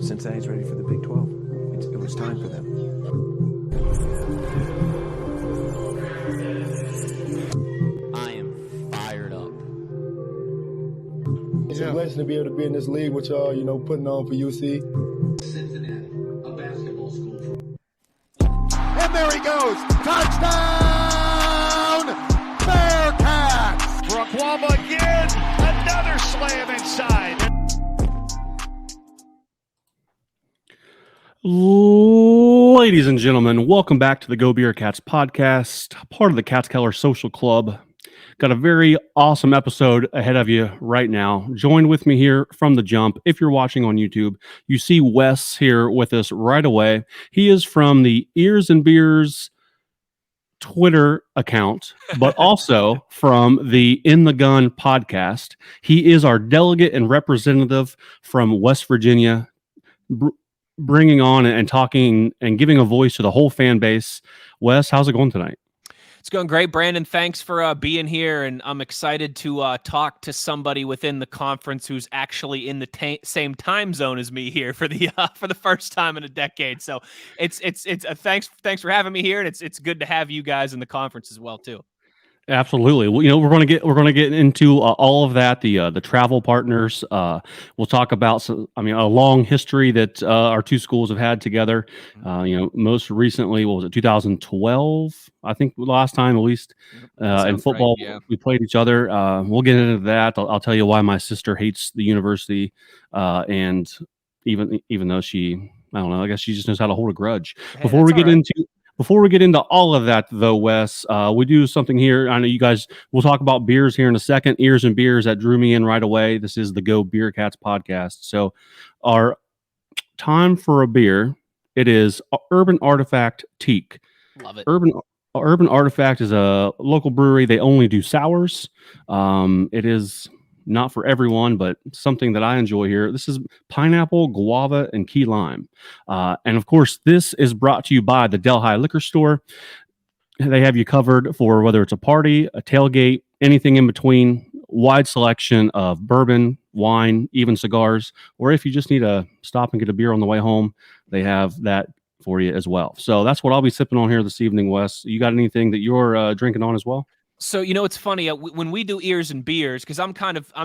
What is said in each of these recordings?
Cincinnati's ready for the Big 12. It was time for them. I am fired up. It's a blessing to be able to be in this league with y'all, putting on for UC. Cincinnati, a basketball school for... And there he goes! Touchdown! Bearcats! Raquama again! Another slam inside! Ladies and gentlemen, welcome back to the GoBeercats podcast, part of the Catskeller Social Club. Got a very awesome episode ahead of you right now. Join with me here from the jump. If you're watching on YouTube, you see Wes here with us right away. He is from the Eers Beers Twitter account, but also from the In the Gun podcast. He is our delegate and representative from West Virginia, bringing on and talking and giving a voice to the whole fan base. Wes, how's it going tonight? It's going great, Brandon. Thanks for being here, and I'm excited to talk to somebody within the conference who's actually in the same time zone as me here for the first time in a decade. So it's thanks for having me here, and it's good to have you guys in the conference as well too. Absolutely. Well, we're going to get into all of that. The travel partners. We'll talk about a long history that our two schools have had together. Most recently, what was it, 2012? I think last time, at least, in football, right, yeah. We played each other. We'll get into that. I'll tell you why my sister hates the university, and even though she, I don't know, I guess she just knows how to hold a grudge. Hey, Before we get into all of that, though, Wes, we do something here. I know you guys, we'll talk about beers here in a second. Eers and Beers, that drew me in right away. This is the GoBeercats podcast. So our time for a beer, it is Urban Artifact Teak. Love it. Urban Artifact is a local brewery. They only do sours. It is not for everyone, but something that I enjoy here. This is pineapple, guava, and key lime. And of course, this is brought to you by the Delhi Liquor Store. They have you covered for whether it's a party, a tailgate, anything in between. Wide selection of bourbon, wine, even cigars, or if you just need to stop and get a beer on the way home, they have that for you as well. So that's what I'll be sipping on here this evening, Wes. You got anything that you're drinking on as well? So, it's funny when we do Eers and Beers, because I'm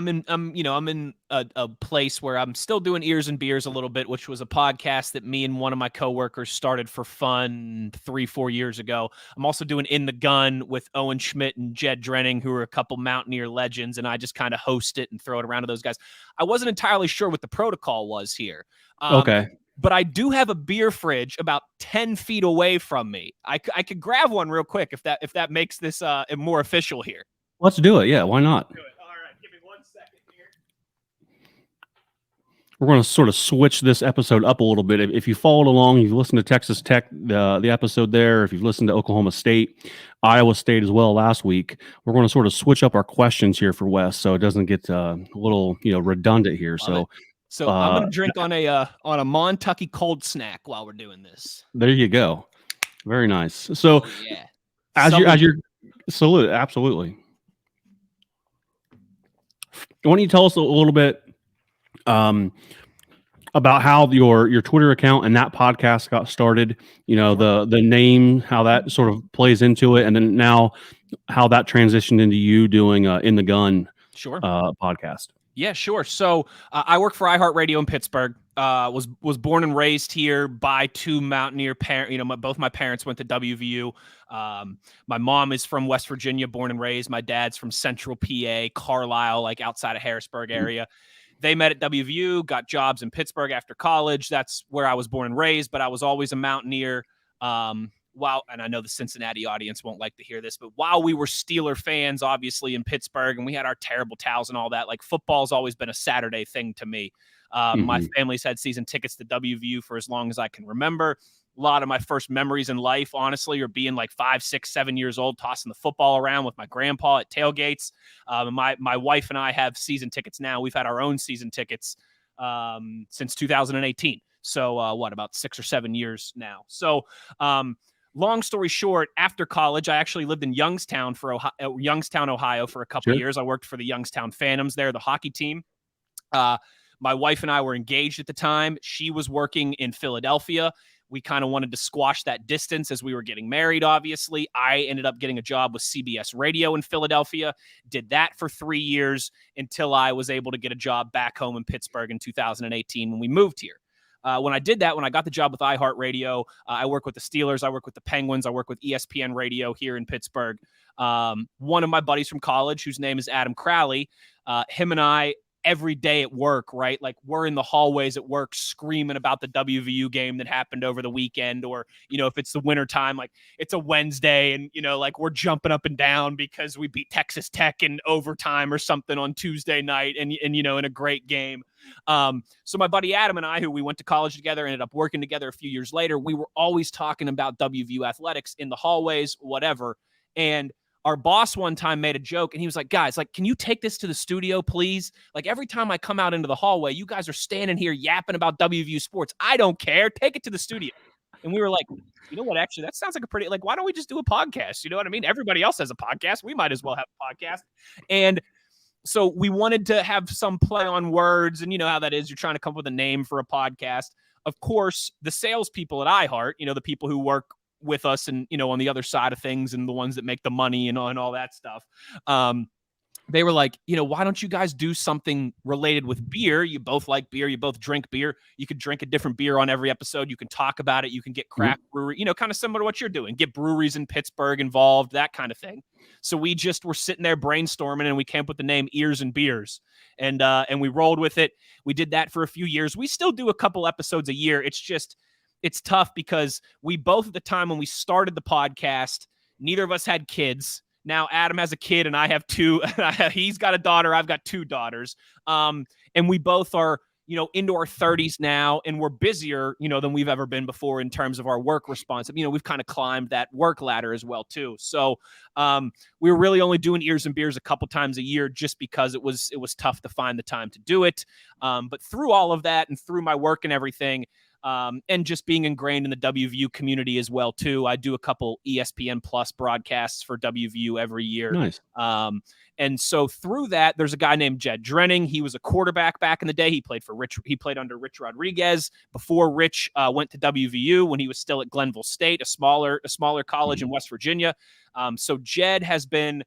in a place where I'm still doing Eers and Beers a little bit, which was a podcast that me and one of my coworkers started for fun 3-4 years ago. I'm also doing In the Gun with Owen Schmidt and Jed Drenning, who are a couple Mountaineer legends, and I just kind of host it and throw it around to those guys. I wasn't entirely sure what the protocol was here. Okay. But I do have a beer fridge about 10 feet away from me. I could grab one real quick if that makes this more official here. Let's do it. Yeah, why not? Do it. All right, give me 1 second here. We're going to sort of switch this episode up a little bit. If you followed along, you've listened to Texas Tech, the episode there. If you've listened to Oklahoma State, Iowa State as well last week, we're going to sort of switch up our questions here for Wes, so it doesn't get a little redundant here. So I'm going to drink on a Montucky cold snack while we're doing this. There you go. Very nice. So yeah. as you're salute, absolutely. Why don't you tell us a little bit about how your Twitter account and that podcast got started, the name, how that sort of plays into it, and then now how that transitioned into you doing In the Gun podcast. Yeah, sure. So I work for iHeartRadio in Pittsburgh. Was born and raised here by two Mountaineer parents. Both my parents went to WVU. My mom is from West Virginia, born and raised. My dad's from Central PA, Carlisle, like outside of Harrisburg area. They met at WVU, got jobs in Pittsburgh after college. That's where I was born and raised, but I was always a Mountaineer. And I know the Cincinnati audience won't like to hear this, but while we were Steeler fans, obviously in Pittsburgh, and we had our terrible towels and all that, like football's always been a Saturday thing to me. My family's had season tickets to WVU for as long as I can remember. A lot of my first memories in life, honestly, are being like 5, 6, 7 years old, tossing the football around with my grandpa at tailgates. My wife and I have season tickets now. We've had our own season tickets since 2018. So about 6 or 7 years now. So long story short, after college, I actually lived in Youngstown, Ohio for a couple of years. I worked for the Youngstown Phantoms there, the hockey team. My wife and I were engaged at the time. She was working in Philadelphia. We kind of wanted to squash that distance as we were getting married, obviously. I ended up getting a job with CBS Radio in Philadelphia, did that for 3 years until I was able to get a job back home in Pittsburgh in 2018 when we moved here. When I did that, when I got the job with iHeartRadio, I work with the Steelers, I work with the Penguins, I work with ESPN Radio here in Pittsburgh. One of my buddies from college, whose name is Adam Crowley, him and I, every day at work, right? Like we're in the hallways at work screaming about the WVU game that happened over the weekend, or, if it's the winter time, like it's a Wednesday and, like we're jumping up and down because we beat Texas Tech in overtime or something on Tuesday night and in a great game. So my buddy Adam and I, who we went to college together, ended up working together a few years later. We were always talking about WVU athletics in the hallways, whatever. And our boss one time made a joke and he was like, guys, like, can you take this to the studio, please? Like every time I come out into the hallway, you guys are standing here yapping about WVU sports. I don't care. Take it to the studio. And we were like, you know what? Actually, that sounds like why don't we just do a podcast? You know what I mean? Everybody else has a podcast. We might as well have a podcast. And so we wanted to have some play on words, and you know how that is. You're trying to come up with a name for a podcast. Of course, the salespeople at iHeart, the people who work with us and, on the other side of things and the ones that make the money and all that stuff. They were like, why don't you guys do something related with beer? You both like beer. You both drink beer. You could drink a different beer on every episode. You can talk about it. You can get craft brewery, kind of similar to what you're doing, get breweries in Pittsburgh involved, that kind of thing. So we just were sitting there brainstorming and we came up with the name Eers Beers and we rolled with it. We did that for a few years. We still do a couple episodes a year. It's tough because we both, at the time when we started the podcast, neither of us had kids. Now Adam has a kid and I have two. He's got a daughter. I've got two daughters. And we both are, into our 30s now, and we're busier, than we've ever been before in terms of our work response. We've kind of climbed that work ladder as well too. So we were really only doing Eers and Beers a couple times a year just because it was tough to find the time to do it. But through all of that and through my work and everything, and just being ingrained in the WVU community as well, too. I do a couple ESPN Plus broadcasts for WVU every year. Nice. And so through that, there's a guy named Jed Drenning. He was a quarterback back in the day. He played under Rich Rodriguez before Rich went to WVU when he was still at Glenville State, a smaller college in West Virginia. So Jed has been,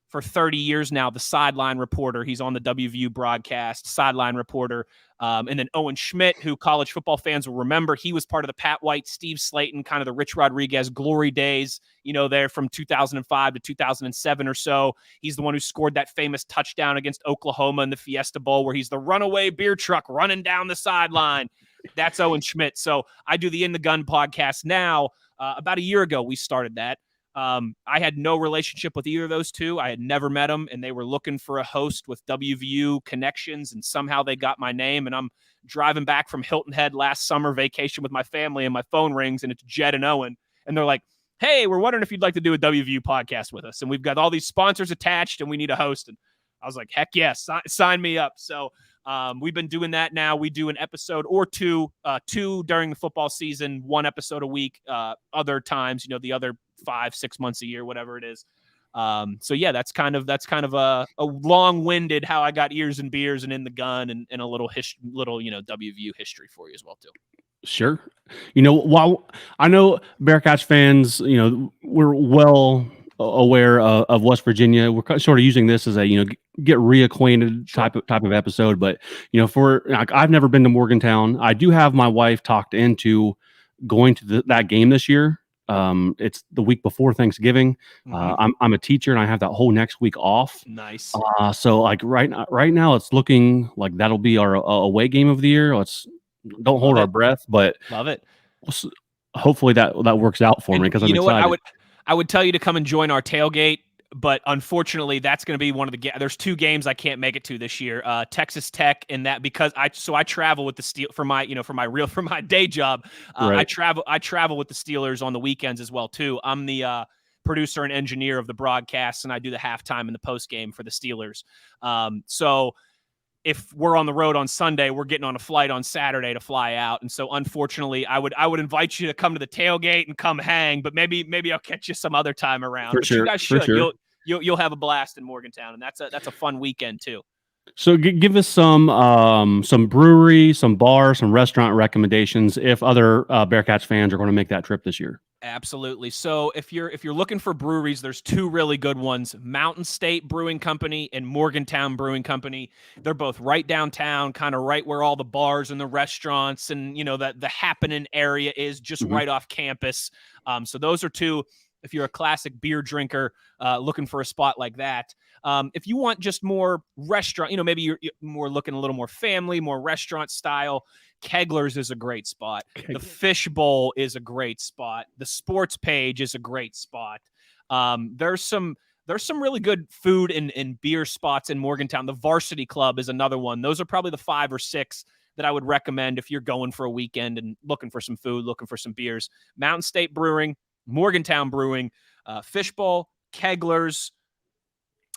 for 30 years now, the sideline reporter. He's on the WVU broadcast, sideline reporter. And then Owen Schmidt, who college football fans will remember, he was part of the Pat White, Steve Slayton, kind of the Rich Rodriguez glory days, there from 2005 to 2007 or so. He's the one who scored that famous touchdown against Oklahoma in the Fiesta Bowl, where he's the runaway beer truck running down the sideline. That's Owen Schmidt. So I do the In the Gun podcast now. About a year ago, we started that. I had no relationship with either of those two. I had never met them, and they were looking for a host with WVU connections, and somehow they got my name. And I'm driving back from Hilton Head last summer vacation with my family, and my phone rings, and it's Jed and Owen. And they're like, hey, we're wondering if you'd like to do a WVU podcast with us. And we've got all these sponsors attached, and we need a host. And I was like, heck yes, sign me up. So we've been doing that now. We do an episode or two during the football season, one episode a week. Other times, the other 5-6 months a year, whatever it is. So yeah, that's kind of a long-winded how I got Eers and Beers and In the Gun and a little WVU history for you as well too. Sure. While I know Bearcats fans, we're well aware of West Virginia. We're sort of using this as a get reacquainted type of episode. But I've never been to Morgantown. I do have my wife talked into going to that game this year. It's the week before Thanksgiving. I'm a teacher and I have that whole next week off. Nice. So like right now it's looking like that'll be our away game of the year. Don't hold our breath, but love it. Hopefully that works out for me, because I'm excited. What I would tell you to come and join our tailgate, but unfortunately that's going to be one of there's two games I can't make it to this year. Texas Tech, and that because I travel with the Steel for my day job. Right. I travel with the Steelers on the weekends as well too. I'm the producer and engineer of the broadcast, and I do the halftime and the post game for the Steelers. So if we're on the road on Sunday, we're getting on a flight on Saturday to fly out. And so unfortunately I would invite you to come to the tailgate and come hang, but maybe I'll catch you some other time around. For but sure, you guys should. for sure. You'll have a blast in Morgantown, and that's a fun weekend too. So give us some brewery, some bar, some restaurant recommendations if other Bearcats fans are going to make that trip this year. Absolutely. So if you're looking for breweries, there's two really good ones: Mountain State Brewing Company and Morgantown Brewing Company. They're both right downtown, kind of right where all the bars and the restaurants and that the happening area is, just right off campus. So those are two. If you're a classic beer drinker looking for a spot like that. If you want just more restaurant, maybe you're more looking a little more family, more restaurant style, Kegler's is a great spot. The Fish Bowl is a great spot. The Sports Page is a great spot. There's some really good food and beer spots in Morgantown. The Varsity Club is another one. Those are probably the 5 or 6 that I would recommend if you're going for a weekend and looking for some food, looking for some beers. Mountain State Brewing, Morgantown Brewing, Fish Bowl, Kegler's,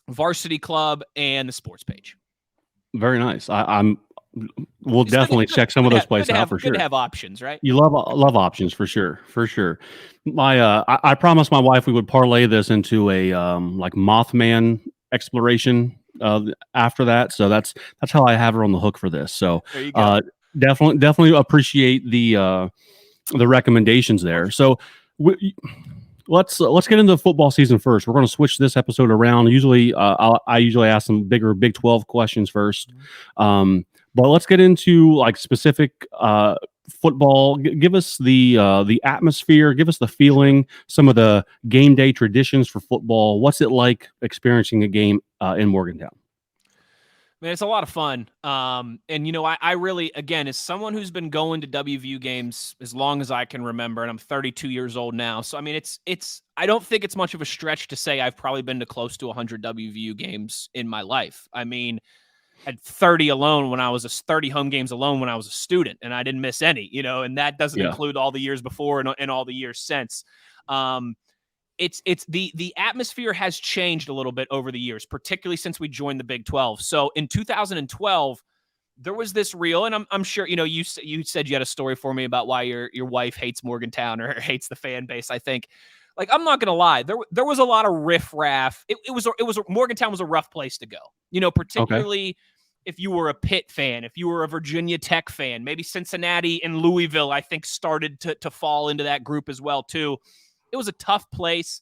Varsity Club, and the Sports Page. Very nice. We'll definitely check some of those places out for sure. Good to have options, right? You love options for sure. I promised my wife we would parlay this into a like Mothman exploration after that. So that's how I have her on the hook for this. So there you go. Definitely appreciate the recommendations there. So let's get into the football season first. We're going to switch this episode around. Usually, I usually ask some bigger Big 12 questions first. But let's get into like specific football. Give us the atmosphere. Give us the feeling. Some of the game day traditions for football. What's it like experiencing a game in Morgantown? Man, it's a lot of fun. And I really, again, as someone who's been going to WVU games as long as I can remember, and I'm 32 years old now. So, I mean, I don't think it's much of a stretch to say I've probably been to close to 100 WVU games in my life. I mean, at 30 alone when I was 30 home games alone when I was a student, and I didn't miss any, and that doesn't include all the years before and all the years since. It's the atmosphere has changed a little bit over the years, particularly since we joined the Big 12. So in 2012, there was this reel, and I'm sure, you said you had a story for me about why your wife hates Morgantown or hates the fan base. I think, like, I'm not going to lie. There was a lot of riffraff. It was Morgantown was a rough place to go, particularly if you were a Pitt fan, if you were a Virginia Tech fan, maybe Cincinnati and Louisville, I think started to fall into that group as well too. It was a tough place.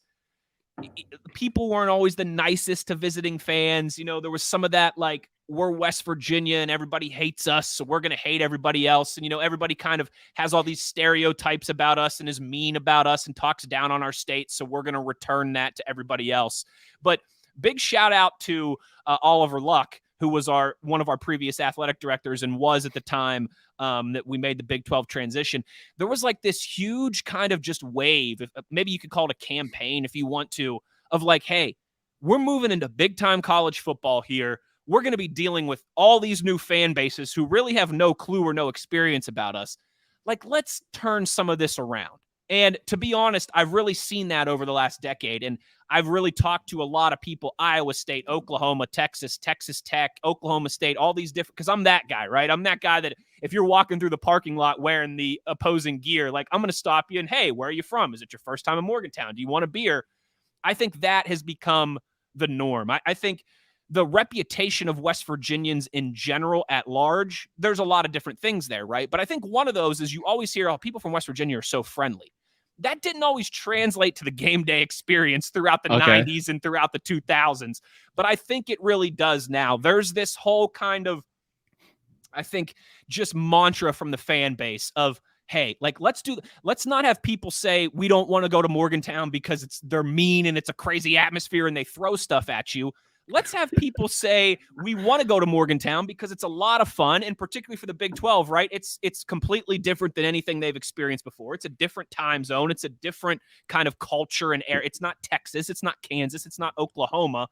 People weren't always the nicest to visiting fans. There was some of that, like, we're West Virginia and everybody hates us, so we're going to hate everybody else. And, everybody kind of has all these stereotypes about us and is mean about us and talks down on our state, so we're going to return that to everybody else. But big shout out to Oliver Luck, who was one of our previous athletic directors and was at the time that we made the Big 12 transition. There was like this huge kind of just wave, maybe you could call it a campaign if you want to, of like, hey, we're moving into big time college football here. We're going to be dealing with all these new fan bases who really have no clue or no experience about us. Like, let's turn some of this around. And to be honest, I've really seen that over the last decade. And I've really talked to a lot of people, Iowa State, Oklahoma, Texas, Texas Tech, Oklahoma State, all these different, because I'm that guy, right? I'm that guy that if you're walking through the parking lot wearing the opposing gear, like, I'm going to stop you and, hey, where are you from? Is it your first time in Morgantown? Do you want a beer? I think that has become the norm. I think the reputation of West Virginians in general at large, there's a lot of different things there, right? But I think one of those is you always hear, oh, people from West Virginia are so friendly. That didn't always translate to the game day experience throughout the 90s and throughout the 2000s. But I think it really does now. There's this whole kind of, I think, just mantra from the fan base of, hey, like, let's not have people say we don't want to go to Morgantown because they're mean and it's a crazy atmosphere and they throw stuff at you. Let's have people say we want to go to Morgantown because it's a lot of fun, and particularly for the Big 12, right? It's completely different than anything they've experienced before. It's a different time zone. It's a different kind of culture and air. It's not Texas. It's not Kansas. It's not Oklahoma.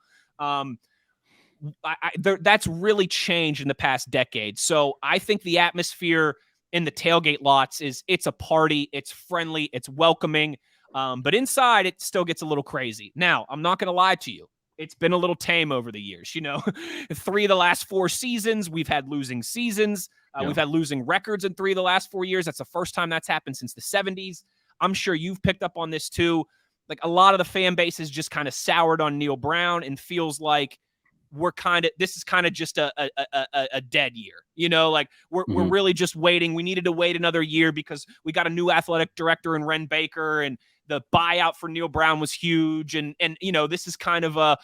That's really changed in the past decade. So I think the atmosphere in the tailgate lots it's a party. It's friendly. It's welcoming. But inside, it still gets a little crazy. Now, I'm not going to lie to you. It's been a little tame over the years. 3 of the last 4 seasons, we've had losing seasons. We've had losing records in 3 of the last 4 years. That's the first time that's happened since the 70s. I'm sure you've picked up on this too. Like, a lot of the fan base has just kind of soured on Neil Brown and feels like this is kind of just a dead year, like we're really just waiting. We needed to wait another year because we got a new athletic director in Ren Baker, and the buyout for Neil Brown was huge. And this is kind of a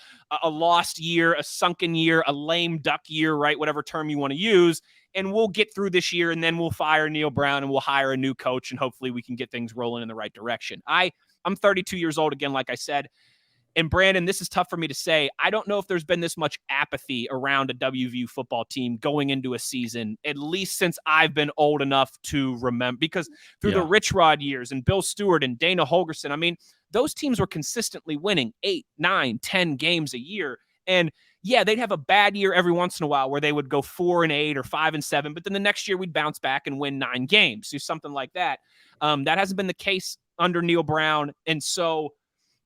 lost year, a sunken year, a lame duck year, right? Whatever term you want to use. And we'll get through this year, and then we'll fire Neil Brown and we'll hire a new coach, and hopefully we can get things rolling in the right direction. I'm 32 years old again, like I said. And Brandon, this is tough for me to say. I don't know if there's been this much apathy around a WVU football team going into a season, at least since I've been old enough to remember, because through the Rich Rod years and Bill Stewart and Dana Holgerson, I mean, those teams were consistently winning 8, 9, 10 games a year. And yeah, they'd have a bad year every once in a while where they would go 4-8 or 5-7, but then the next year we'd bounce back and win 9 games, do something like that. That hasn't been the case under Neil Brown. And so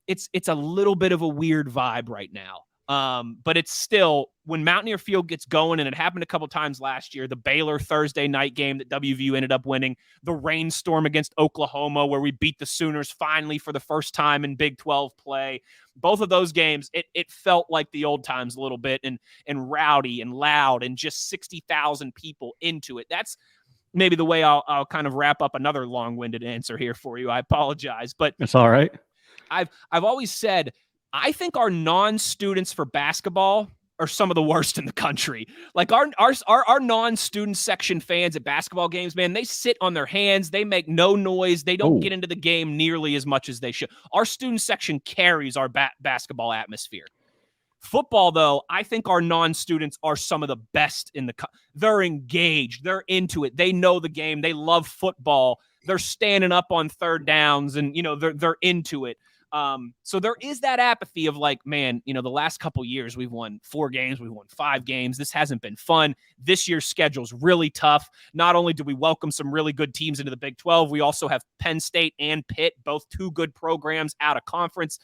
it's a little bit of a weird vibe right now. But it's still, when Mountaineer Field gets going, and it happened a couple times last year, the Baylor Thursday night game that WVU ended up winning, the rainstorm against Oklahoma where we beat the Sooners finally for the first time in Big 12 play. Both of those games, it felt like the old times a little bit, and rowdy and loud, and just 60,000 people into it. That's maybe the way I'll kind of wrap up another long-winded answer here for you. I apologize, but it's all right. I've always said, I think our non-students for basketball are some of the worst in the country. Like our non-student section fans at basketball games, man, they sit on their hands. They make no noise. They don't get into the game nearly as much as they should. Our student section carries our basketball atmosphere. Football, though, I think our non-students are some of the best in the country. They're engaged. They're into it. They know the game. They love football. They're standing up on third downs, and, they're into it. So there is that apathy of like, man, the last couple years we've won 4 games, we've won 5 games. This hasn't been fun. This year's schedule's really tough. Not only do we welcome some really good teams into the Big 12, we also have Penn State and Pitt, both 2 good programs out of conference.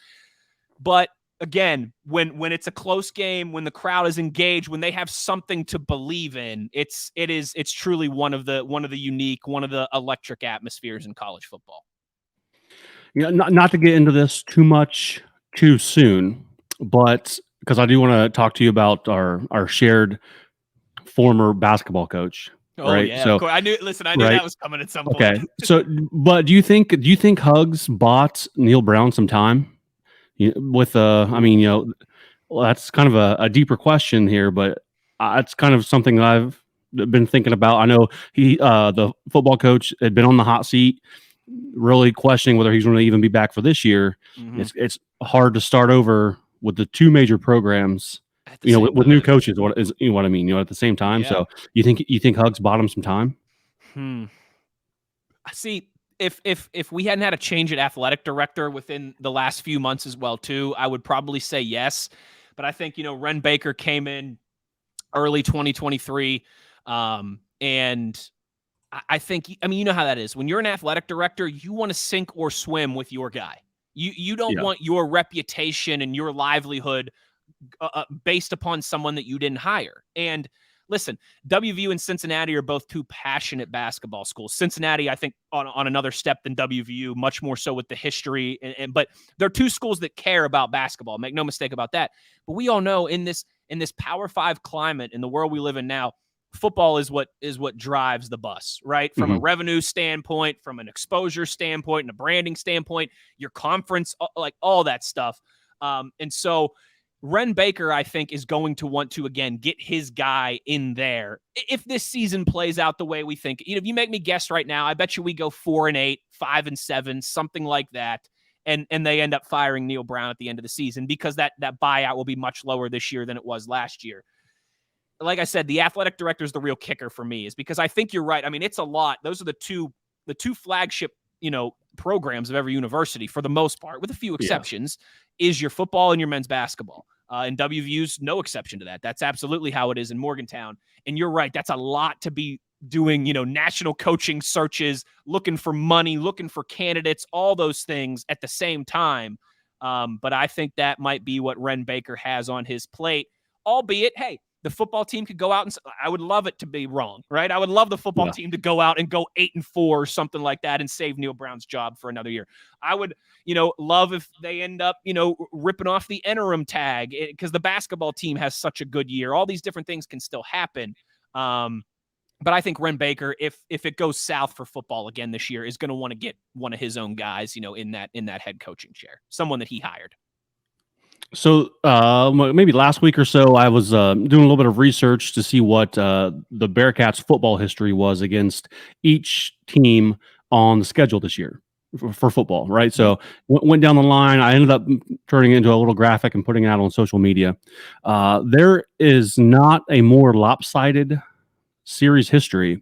But again, when it's a close game, when the crowd is engaged, when they have something to believe in, it's truly one of the unique, one of the electric atmospheres in college football. Not to get into this too much too soon, but because I do want to talk to you about our shared former basketball coach. Oh, right? Yeah, so, of course. I knew that was coming at some point. Okay. So, but do you think Hugs bought Neil Brown some time? That's kind of a deeper question here, but it's kind of something that I've been thinking about. I know the football coach had been on the hot seat, really questioning whether he's going to even be back for this year. Mm-hmm. It's hard to start over with the 2 major programs, with new coaches. What I mean? At the same time. Yeah. So you think Hugs bought him some time? See, if we hadn't had a change at athletic director within the last few months as well too, I would probably say yes. But I think Ren Baker came in early 2023, and I think, you know how that is. When you're an athletic director, you want to sink or swim with your guy. You don't want your reputation and your livelihood based upon someone that you didn't hire. And listen, WVU and Cincinnati are both 2 passionate basketball schools. Cincinnati, I think, on another step than WVU, much more so with the history. But they're 2 schools that care about basketball. Make no mistake about that. But we all know in this Power 5 climate, in the world we live in now, football is what drives the bus, right? From a revenue standpoint, from an exposure standpoint, and a branding standpoint, your conference, like all that stuff. And so Ren Baker, I think, is going to want to, again, get his guy in there. If this season plays out the way we think, if you make me guess right now, I bet you we go 4-8, 5-7, something like that. And they end up firing Neil Brown at the end of the season because that buyout will be much lower this year than it was last year. Like I said, the athletic director is the real kicker for me, is because I think you're right. I mean, it's a lot. Those are the two flagship, programs of every university, for the most part, with a few exceptions, is your football and your men's basketball. And WVU's no exception to that. That's absolutely how it is in Morgantown. And you're right. That's a lot to be doing, national coaching searches, looking for money, looking for candidates, all those things at the same time. But I think that might be what Ren Baker has on his plate, albeit, hey, the football team could go out and I would love it to be wrong, right? I would love the football team to go out and go 8-4 or something like that and save Neil Brown's job for another year. I would, love if they end up, ripping off the interim tag because the basketball team has such a good year. All these different things can still happen. But I think Ren Baker, if it goes south for football again this year, is going to want to get one of his own guys, in that head coaching chair, someone that he hired. So maybe last week or so, I was doing a little bit of research to see what the Bearcats football history was against each team on the schedule this year for football, right? So went down the line. I ended up turning it into a little graphic and putting it out on social media. There is not a more lopsided series history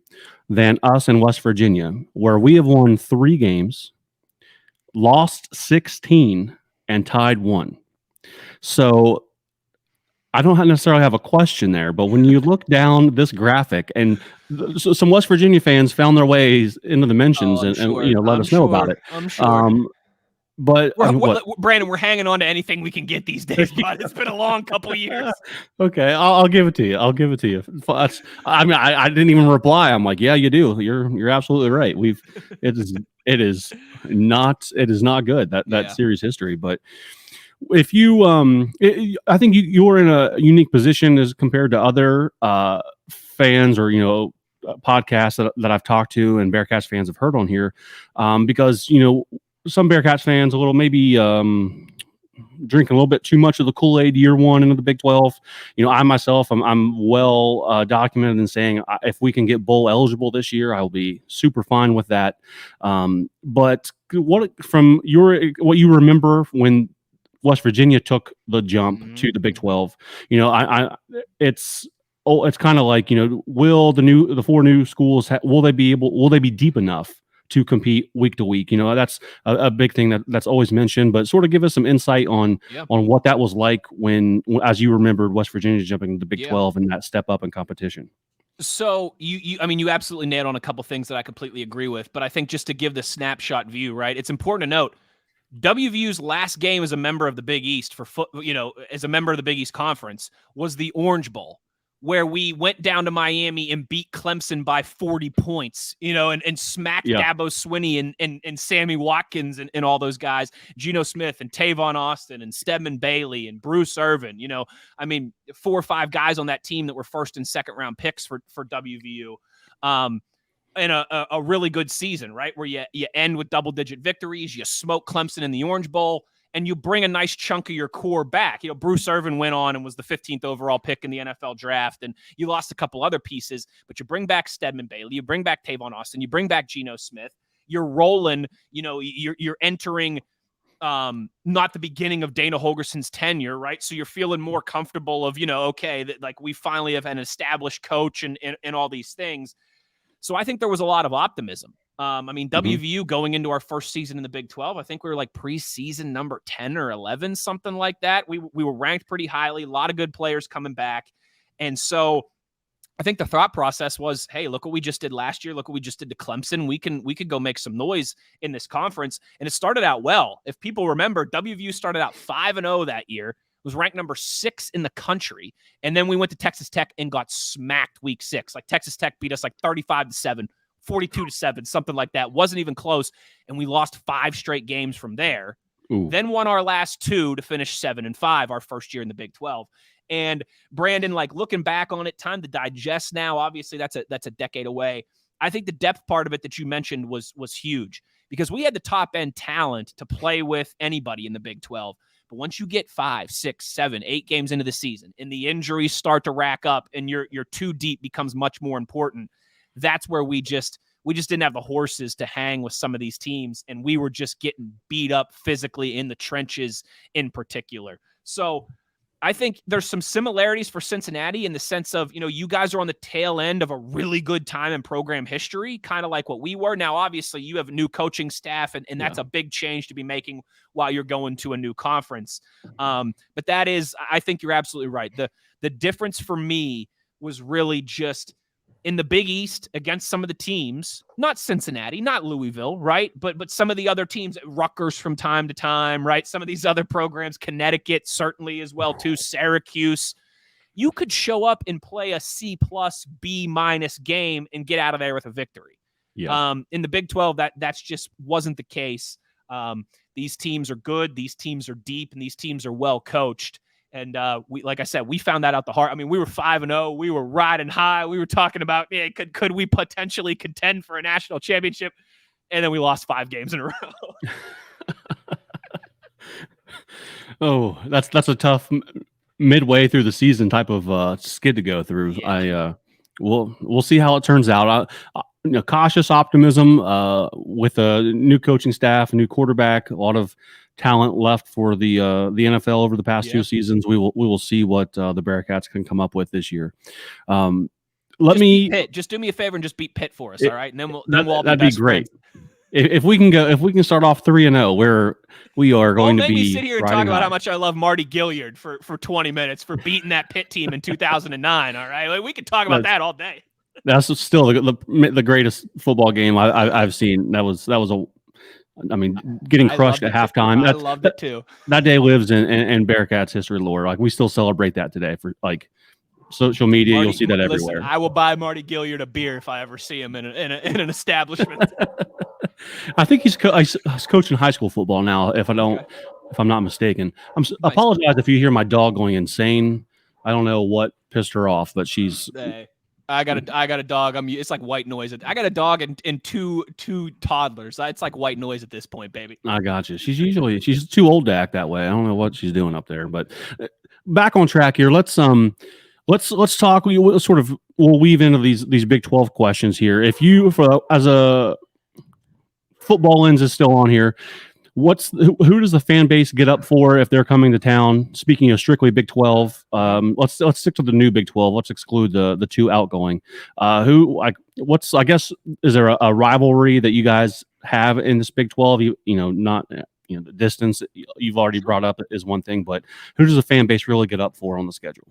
than us in West Virginia, where we have won 3 games, lost 16, and tied 1. So I don't necessarily have a question there, but when you look down this graphic, and so some West Virginia fans found their ways into the mentions and let us know about it. I'm sure. But Brandon, we're hanging on to anything we can get these days, bud. It's been a long couple of years. Okay, I'll give it to you. I didn't even reply. I'm like, yeah, you do. You're absolutely right. It is not good that series history, but. If you, I think you're in a unique position as compared to other fans or podcasts that I've talked to and Bearcats fans have heard on here, because some Bearcats fans a little maybe drinking a little bit too much of the Kool-Aid year one into the Big 12. I myself, I'm well documented in saying if we can get bowl eligible this year, I will be super fine with that. But what you remember when West Virginia took the jump to the Big 12. It's kind of like, will the 4 new schools will they be deep enough to compete week to week? That's a big thing that's always mentioned, but sort of give us some insight on what that was like when as you remembered West Virginia jumping to the Big 12 and that step up in competition. So you absolutely nailed on a couple things that I completely agree with, but I think just to give the snapshot view, right? It's important to note WVU's last game as a member of the Big East as a member of the Big East Conference was the Orange Bowl, where we went down to Miami and beat Clemson by 40 points, and smacked Dabo Swinney and Sammy Watkins and all those guys, Geno Smith and Tavon Austin and Stedman Bailey and Bruce Irvin. 4 or 5 guys on that team that were first and second round picks for WVU. In a really good season, right? Where you end with double-digit victories, you smoke Clemson in the Orange Bowl, and you bring a nice chunk of your core back. Bruce Irvin went on and was the 15th overall pick in the NFL draft, and you lost a couple other pieces, but you bring back Stedman Bailey, you bring back Tavon Austin, you bring back Geno Smith, you're rolling, you're entering not the beginning of Dana Holgerson's tenure, right? So you're feeling more comfortable of, that like we finally have an established coach and all these things. So I think there was a lot of optimism. WVU going into our first season in the Big 12, I think we were like preseason number 10 or 11, something like that. We were ranked pretty highly, a lot of good players coming back. And so I think the thought process was, hey, look what we just did last year. Look what we just did to Clemson. We could go make some noise in this conference. And it started out well. If people remember, WVU started out 5-0 that year. Was ranked number 6 in the country. And then we went to Texas Tech and got smacked week 6. Like Texas Tech beat us like 35-7, 42-7, something like that. Wasn't even close. And we lost 5 straight games from there. Ooh. Then won our last 2 to finish 7-5 our first year in the Big 12. And Brandon, like looking back on it, time to digest now. Obviously, that's a decade away. I think the depth part of it that you mentioned was huge because we had the top end talent to play with anybody in the Big 12. But once you get 5, 6, 7, 8 games into the season and the injuries start to rack up and your too deep becomes much more important, that's where we just didn't have the horses to hang with some of these teams. And we were just getting beat up physically in the trenches in particular. So I think there's some similarities for Cincinnati in the sense of, you guys are on the tail end of a really good time in program history, kind of like what we were. Now, obviously, you have a new coaching staff, and that's a big change to be making while you're going to a new conference. But that is, I think you're absolutely right. The difference for me was really just in the Big East against some of the teams, not Cincinnati, not Louisville, right? But some of the other teams, Rutgers from time to time, right? Some of these other programs, Connecticut certainly as well too, Syracuse. you could show up and play a C+, B- game and get out of there with a victory. Yeah. In the Big 12, that's just wasn't the case. These teams are good. These teams are deep, and these teams are well coached. And we, like I said, we found that out the hard. I mean, we were 5-0. We were riding high. We were talking about, could we potentially contend for a national championship? And then we lost 5 games in a row. Oh, that's a tough midway through the season type of skid to go through. Yeah. We'll see how it turns out. Cautious optimism with a new coaching staff, new quarterback, a lot of talent left for the NFL over the past 2 seasons. We will see what the Bearcats can come up with this year. Just do me a favor and just beat Pitt for us, all right? And then we'll all that'd be be best great. friends. If we can start off 3-0, we are going to be. Me sit here and talk about high. how much I love Marty Gilliard for 20 minutes for beating that Pitt team in 2009. All right, we could talk about that all day. That's still the greatest football game I've seen. That was getting crushed at halftime. I loved it too. That day lives in Bearcats history lore. Like, we still celebrate that today for like social media. You'll see that everywhere. I will buy Marty Gilliard a beer if I ever see him in an establishment. I think he's coaching high school football now. If I'm not mistaken. Apologize if you hear my dog going insane. I don't know what pissed her off, but she's. I got a dog. It's like white noise. I got a dog and two toddlers. It's like white noise at this point, baby. I got you. She's too old to act that way. I don't know what she's doing up there. But back on track here. Let's talk. We'll weave into these Big 12 questions here. If you, as a football lens is still on here, who does the fan base get up for if they're coming to town? Speaking of strictly Big 12, let's stick to the new Big 12. Let's exclude the 2 outgoing. I guess, is there a rivalry that you guys have in this Big 12? The distance you've already brought up is one thing, but who does the fan base really get up for on the schedule?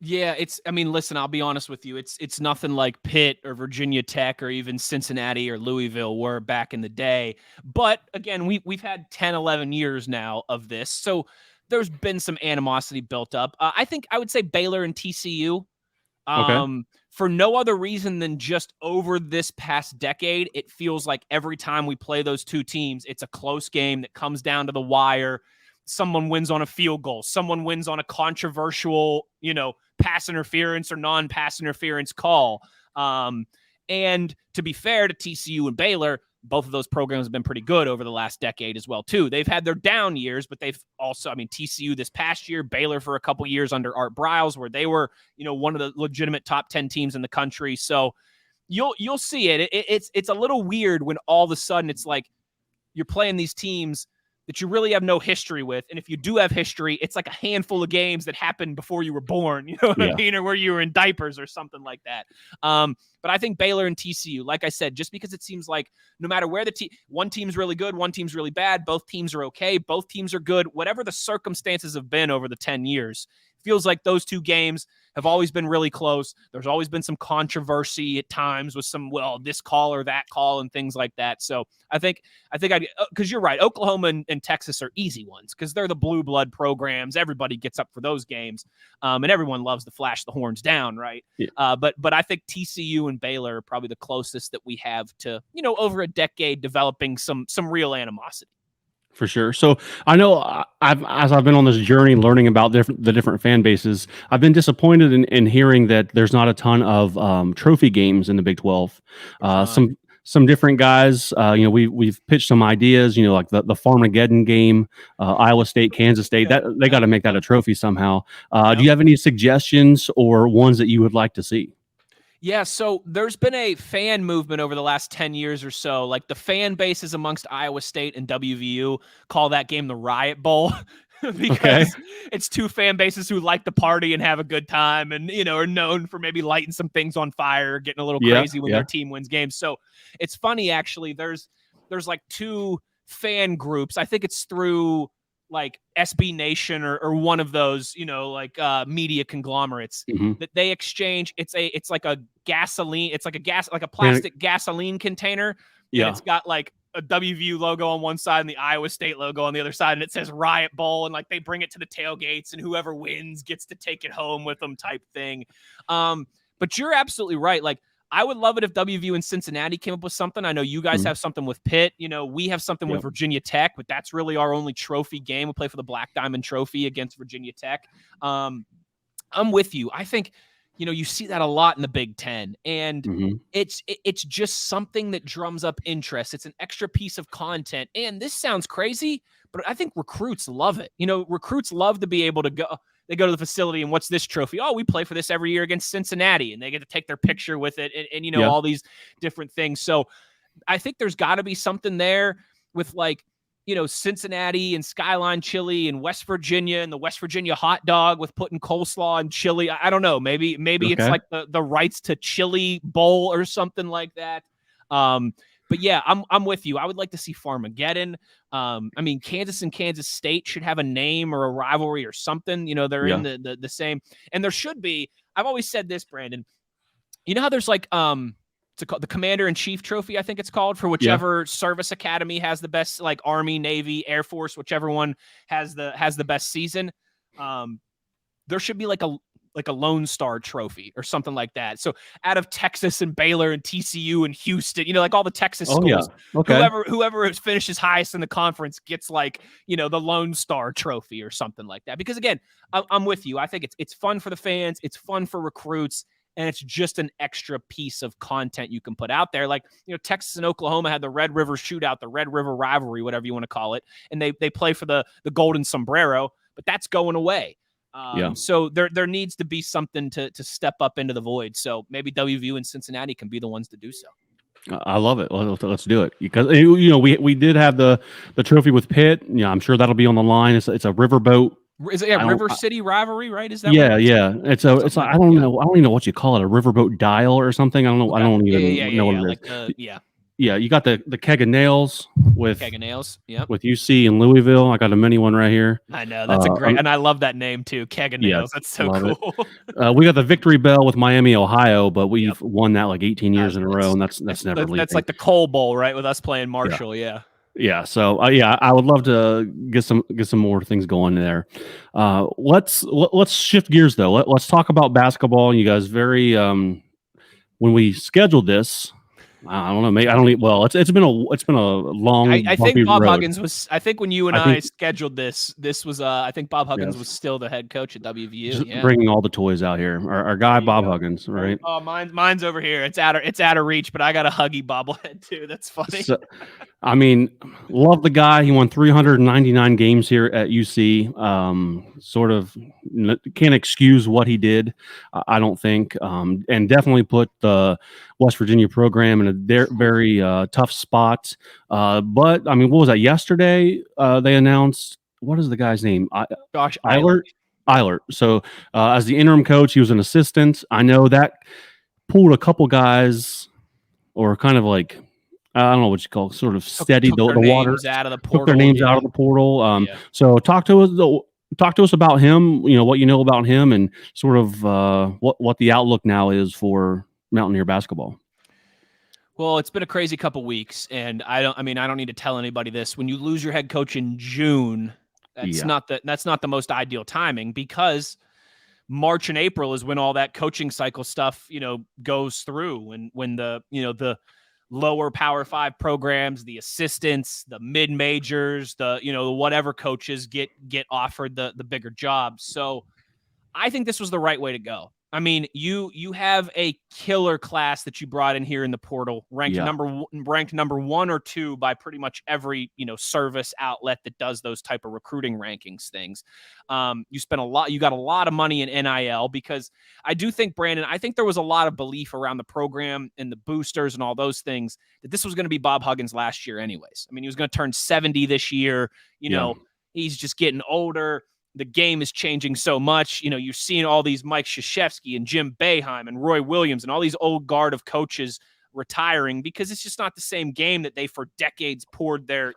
Yeah, listen, I'll be honest with you. It's nothing like Pitt or Virginia Tech or even Cincinnati or Louisville were back in the day. But again, we've had 10, 11 years now of this. So there's been some animosity built up. I think I would say Baylor and TCU. For no other reason than just over this past decade, it feels like every time we play those 2 teams, it's a close game that comes down to the wire. Someone wins on a field goal. Someone wins on a controversial, pass interference or non-pass interference call. And to be fair to TCU and Baylor, both of those programs have been pretty good over the last decade as well, too. They've had their down years, but they've also, TCU this past year, Baylor for a couple years under Art Briles, where they were, one of the legitimate top 10 teams in the country. So you'll see it. It's a little weird when all of a sudden it's like you're playing these teams that you really have no history with. And if you do have history, it's like a handful of games that happened before you were born, you know what I mean? Or where you were in diapers or something like that. But I think Baylor and TCU, like I said, just because it seems like no matter where one team's really good, one team's really bad, both teams are okay, both teams are good, whatever the circumstances have been over the 10 years, feels like those 2 games have always been really close. There's always been some controversy at times with some, this call or that call and things like that. So I think because you're right, Oklahoma and Texas are easy ones because they're the blue blood programs. Everybody gets up for those games, and everyone loves to flash the horns down, right? Yeah. But I think TCU and Baylor are probably the closest that we have to, over a decade developing some real animosity. For sure. So I know as I've been on this journey learning about the different fan bases, I've been disappointed in hearing that there's not a ton of trophy games in the Big 12. Some different guys, we've pitched some ideas, like the Farmageddon game, Iowa State, Kansas State, that they got to make that a trophy somehow. Do you have any suggestions or ones that you would like to see? Yeah, so there's been a fan movement over the last 10 years or so. Like the fan bases amongst Iowa State and WVU call that game the Riot Bowl because it's 2 fan bases who like to party and have a good time and, are known for maybe lighting some things on fire, getting a little crazy when their team wins games. So it's funny, actually. There's like 2 fan groups. I think it's through like SB Nation or one of those, media conglomerates that they exchange. It's like a gasoline. It's like a plastic gasoline container. Yeah. And it's got like a WVU logo on one side and the Iowa State logo on the other side, and it says Riot Bowl, and like they bring it to the tailgates, and whoever wins gets to take it home with them type thing. But you're absolutely right. Like, I would love it if WVU and Cincinnati came up with something. I know you guys have something with Pitt. You know, we have something with Virginia Tech, but that's really our only trophy game. We play for the Black Diamond Trophy against Virginia Tech. I'm with you. I think, you know, you see that a lot in the Big Ten, and it's just something that drums up interest. It's an extra piece of content. And this sounds crazy, but I think recruits love it. You know, recruits love to be able to go. They go to the facility and what's this trophy? Oh, we play for this every year against Cincinnati, and they get to take their picture with it and you know, all these different things. So I think there's got to be something there with, like, you know, Cincinnati and Skyline Chili and West Virginia and the West Virginia hot dog with putting coleslaw and chili. I don't know. Maybe it's like the rights to chili bowl or something like that. But yeah, I'm with you. I would like to see Farmageddon. I mean, Kansas and Kansas State should have a name or a rivalry or something. You know, they're in the same, and there should be. I've always said this, Brandon. You know how there's like it's called the Commander-in-Chief Trophy, I think it's called, for whichever service academy has the best, like Army, Navy, Air Force, whichever one has the best season. There should be like a Lone Star Trophy or something like that. So out of Texas and Baylor and TCU and Houston, you know, like all the Texas schools, whoever finishes highest in the conference gets, like, you know, the Lone Star Trophy or something like that. Because again, I'm with you. I think it's fun for the fans. It's fun for recruits. And it's just an extra piece of content you can put out there. Like, you know, Texas and Oklahoma had the Red River Shootout, the Red River Rivalry, whatever you want to call it. And they play for the Golden Sombrero, but that's going away. So there needs to be something to step up into the void. So maybe WVU and Cincinnati can be the ones to do so. I love it. Let's do it, because, you know, we did have the trophy with Pitt. Yeah, I'm sure that'll be on the line. It's a riverboat. Is it River City rivalry, right? Is that It's like I don't know even what you call it, a riverboat dial or something. I don't know. Okay. I don't even know what it is. Yeah, you got the keg of nails with with UC and Louisville. I got a mini one right here. I know, that's a great, and I love that name too, keg of nails. That's so cool. We got the Victory Bell with Miami, Ohio, but we've won that like 18 years in a row, and that's never leaving. That's like the Coal Bowl, right? With us playing Marshall, Yeah, so I would love to get some more things going there. Let's shift gears though. Let's talk about basketball. You guys when we scheduled this, I don't know. Maybe I don't. Well, it's been a long. I think Bob Huggins was. I think when you and I scheduled this was. I think Bob Huggins was still the head coach at WVU. Just bringing all the toys out here. Our guy Bob Huggins, right? Oh, mine's over here. It's out of reach, but I got a Huggy bobblehead too. That's funny. So, I mean, love the guy. He won 399 games here at UC. Sort of can't excuse what he did, I don't think, and definitely put the West Virginia program in a very tough spot. But I mean, what was that? Yesterday, they announced, what is the guy's name? Josh Ulher. So as the interim coach, he was an assistant. I know that pulled a couple guys, or kind of like, I don't know what you call it, sort of steadied the water. Out of the portal. Took their names out of the portal. So talk to us about him. You know, what you know about him, and sort of what the outlook now is for Mountaineer basketball. Well, it's been a crazy couple weeks, and I don't need to tell anybody this. When you lose your head coach in June, that's not the most ideal timing, because March and April is when all that coaching cycle stuff, you know, goes through, when the lower Power 5 programs, the assistants, the mid majors, the whatever coaches get offered the bigger jobs. So I think this was the right way to go. I mean, you have a killer class that you brought in here in the portal, ranked number 1 or 2 by pretty much every service outlet that does those type of recruiting rankings things. You got a lot of money in NIL, because I do think, Brandon, I think there was a lot of belief around the program and the boosters and all those things that this was going to be Bob Huggins last year anyways. I mean, he was going to turn 70 this year. He's just getting older. The game is changing so much. You're seeing all these Mike Krzyzewski and Jim Boeheim and Roy Williams and all these old guard of coaches retiring, because it's just not the same game that they for decades poured their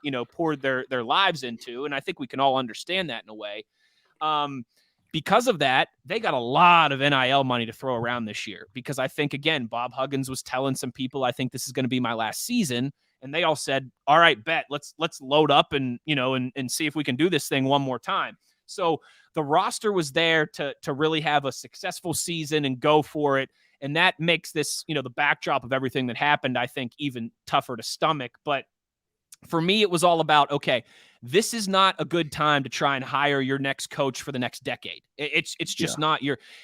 lives into. And I think we can all understand that in a way. Because of that, they got a lot of NIL money to throw around this year, because I think, again, Bob Huggins was telling some people, I think this is going to be my last season. And they all said, all right, bet, let's load up and, and see if we can do this thing one more time. So the roster was there to really have a successful season and go for it. And that makes this, the backdrop of everything that happened, I think, even tougher to stomach. But for me, it was all about, okay, this is not a good time to try and hire your next coach for the next decade. It's just not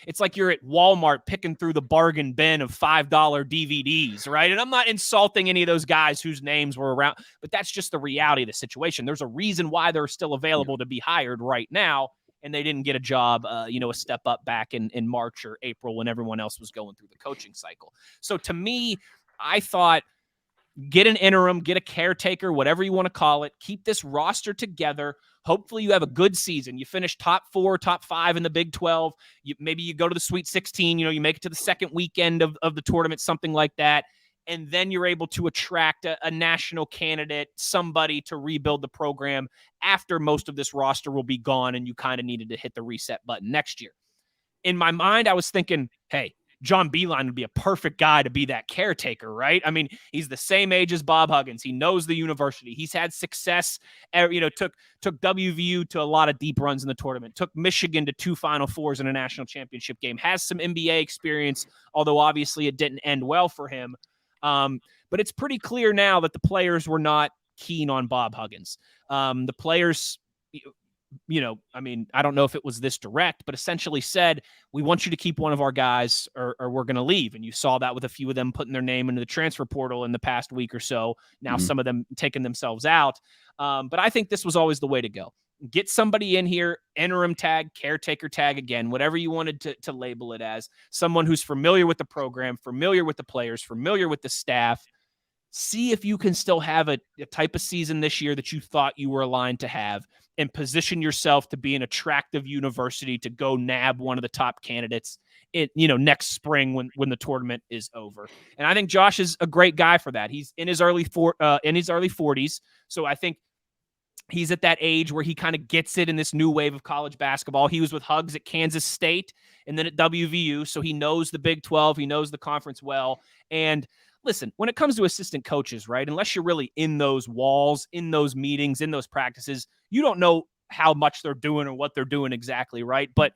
it's like you're at Walmart picking through the bargain bin of $5 DVDs, right? And I'm not insulting any of those guys whose names were around, but that's just the reality of the situation. There's a reason why they're still available to be hired right now. And they didn't get a job, a step up back in March or April when everyone else was going through the coaching cycle. So to me, I thought, get an interim, get a caretaker, whatever you want to call it. Keep this roster together. Hopefully you have a good season. You finish top 4, top 5 in the Big 12. Maybe you go to the Sweet 16. You make it to the second weekend of the tournament, something like that. And then you're able to attract a national candidate, somebody to rebuild the program after most of this roster will be gone and you kind of needed to hit the reset button next year. In my mind, I was thinking, hey, John Beilein would be a perfect guy to be that caretaker, right? I mean, he's the same age as Bob Huggins. He knows the university. He's had success, took WVU to a lot of deep runs in the tournament, took Michigan to 2 Final Fours in a national championship game, has some NBA experience, although obviously it didn't end well for him. But it's pretty clear now that the players were not keen on Bob Huggins. The players, I don't know if it was this direct, but essentially said, we want you to keep one of our guys or we're going to leave. And you saw that with a few of them putting their name into the transfer portal in the past week or so. Now some of them taking themselves out. But I think this was always the way to go. Get somebody in here, interim tag, caretaker tag, again, whatever you wanted to label it as, someone who's familiar with the program, familiar with the players, familiar with the staff. See if you can still have a type of season this year that you thought you were aligned to have, and position yourself to be an attractive university to go nab one of the top candidates next spring when the tournament is over. And I think Josh is a great guy for that. He's in his early 40s. So I think he's at that age where he kind of gets it in this new wave of college basketball. He was with Hugs at Kansas State and then at WVU. So he knows the Big 12. He knows the conference well. And listen, when it comes to assistant coaches, right, unless you're really in those walls, in those meetings, in those practices, you don't know how much they're doing or what they're doing exactly, right? But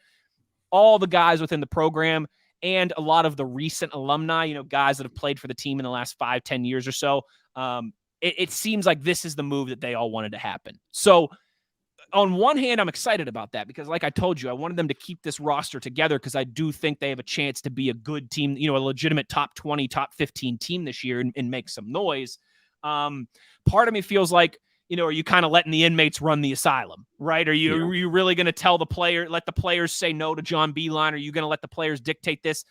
all the guys within the program and a lot of the recent alumni, guys that have played for the team in the last 5-10 years or so, it seems like this is the move that they all wanted to happen. So on one hand, I'm excited about that because like I told you, I wanted them to keep this roster together because I do think they have a chance to be a good team, a legitimate top 20, top 15 team this year and make some noise. Part of me feels like, are you kind of letting the inmates run the asylum, right? Are you really going to let the players say no to John Beilein? Are you going to let the players dictate this?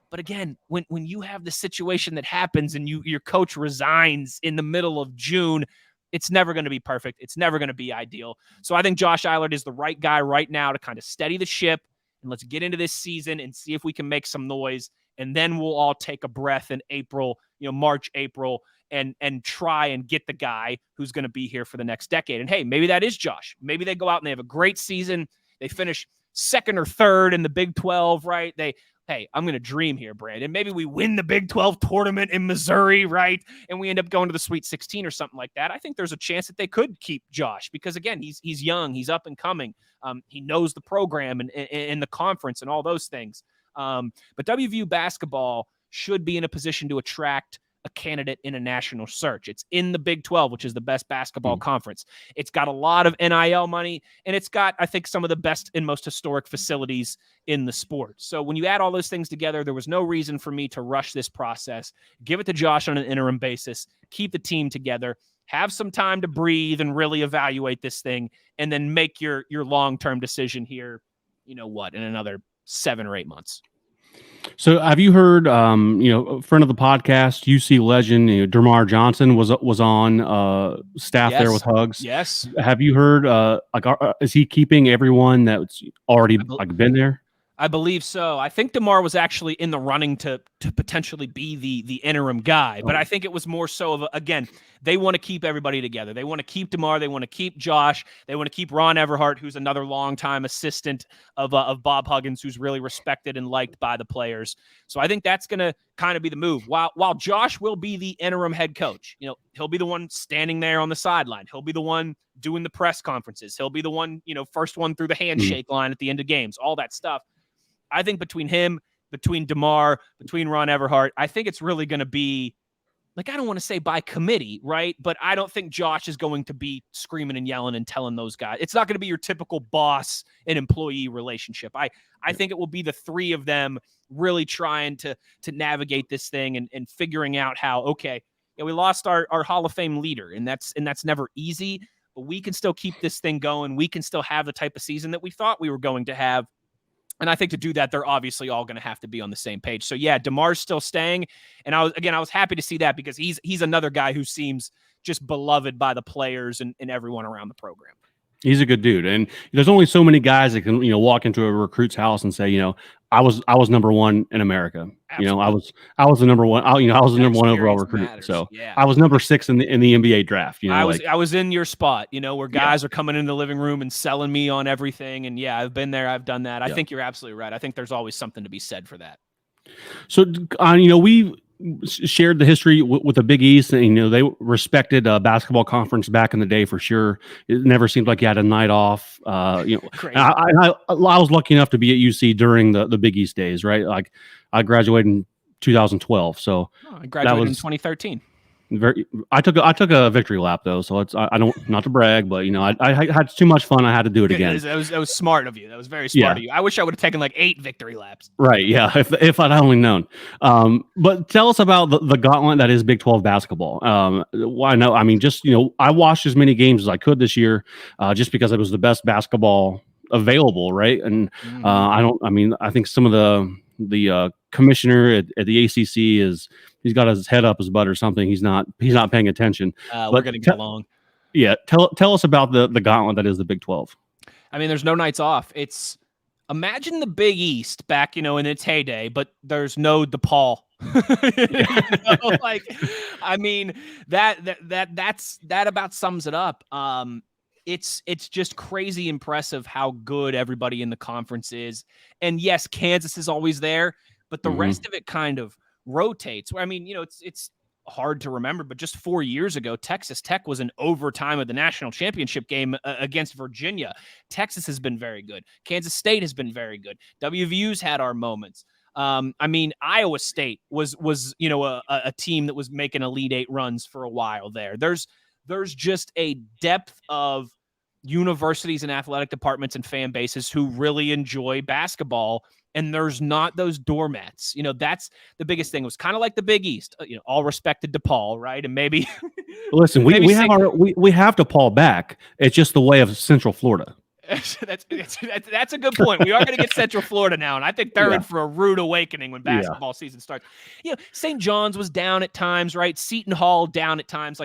But again, when you have the situation that happens and your coach resigns in the middle of June, it's never going to be perfect. It's never going to be ideal. So I think Josh Eilert is the right guy right now to kind of steady the ship, and let's get into this season and see if we can make some noise. And then we'll all take a breath in April, March, April, and try and get the guy who's going to be here for the next decade. And hey, maybe that is Josh. Maybe they go out and they have a great season. They finish second or third in the Big 12, right? Hey, I'm going to dream here, Brandon. Maybe we win the Big 12 tournament in Missouri, right? And we end up going to the Sweet 16 or something like that. I think there's a chance that they could keep Josh because, again, he's young. He's up and coming. He knows the program and the conference and all those things. But WVU basketball should be in a position to attract a candidate in a national search. It's in the Big 12, which is the best basketball conference. It's got a lot of NIL money, and it's got, I think, some of the best and most historic facilities in the sport. So when you add all those things together, there was no reason for me to rush this process. Give it to Josh on an interim basis, keep the team together, have some time to breathe and really evaluate this thing, and then make your long-term decision here, in another 7 or 8 months. So have you heard, a friend of the podcast, UC legend, Dermar Johnson was on staff there with Hugs. Yes. Have you heard, is he keeping everyone that's already been there? I believe so. I think DeMar was actually in the running to potentially be the interim guy, but I think it was more so of again, they want to keep everybody together. They want to keep DeMar. They want to keep Josh. They want to keep Ron Everhart, who's another longtime assistant of Bob Huggins, who's really respected and liked by the players. So I think that's going to kind of be the move. While Josh will be the interim head coach, he'll be the one standing there on the sideline. He'll be the one doing the press conferences. He'll be the one, first one through the handshake line at the end of games, all that stuff. I think between him, between DeMar, between Ron Everhart, I think it's really going to be, I don't want to say by committee, right? But I don't think Josh is going to be screaming and yelling and telling those guys. It's not going to be your typical boss and employee relationship. I think it will be the three of them really trying to navigate this thing and figuring out how, okay, we lost our Hall of Fame leader, and that's never easy, but we can still keep this thing going. We can still have the type of season that we thought we were going to have. And I think to do that, they're obviously all going to have to be on the same page. So yeah, DeMar's still staying. And I was happy to see that because he's another guy who seems just beloved by the players and everyone around the program. He's a good dude. And there's only so many guys that can, walk into a recruit's house and say, I was number one in America. Absolutely. I was the number one. I was the number one overall recruit. Matters. So yeah. I was number 6 in the NBA draft. I was in your spot. Where guys are coming into the living room and selling me on everything. And yeah, I've been there. I've done that. I think you're absolutely right. I think there's always something to be said for that. So we shared the history with the Big East, and they respected basketball conference back in the day for sure. It never seemed like you had a night off. I was lucky enough to be at UC during the Big East days, right? Like I graduated in 2012, so I graduated in 2013. I took a victory lap though, so I don't, not to brag, but I had too much fun. I had to do it again. That was smart of you. That was very smart of you. I wish I would have taken 8 victory laps. Right. Yeah. If I'd only known. But tell us about the gauntlet that is Big 12 basketball. Why no? I mean, just I watched as many games as I could this year, just because it was the best basketball available, right? And I think some of the commissioner at the ACC he's got his head up his butt or something. He's not paying attention. We're going to get along. Yeah. Tell us about the gauntlet that is the Big 12. I mean, there's no nights off. Imagine the Big East back, in its heyday, but there's no DePaul. That about sums it up. It's just crazy impressive how good everybody in the conference is. And yes, Kansas is always there, but the rest of it kind of rotates. I mean, it's hard to remember, but just 4 years ago, Texas Tech was in overtime of the national championship game against Virginia. Texas has been very good. Kansas State has been very good. WVU's had our moments. Iowa State was a team that was making Elite 8 runs for a while there. There's just a depth of universities and athletic departments and fan bases who really enjoy basketball, and there's not those doormats. That's the biggest thing. It was kind of like the Big East, all respected DePaul, right? And maybe listen, we have DePaul back. It's just the way of Central Florida. That's a good point. We are going to get Central Florida now, and I think they're in for a rude awakening when basketball season starts. St. John's was down at times, right? Seton Hall down at times.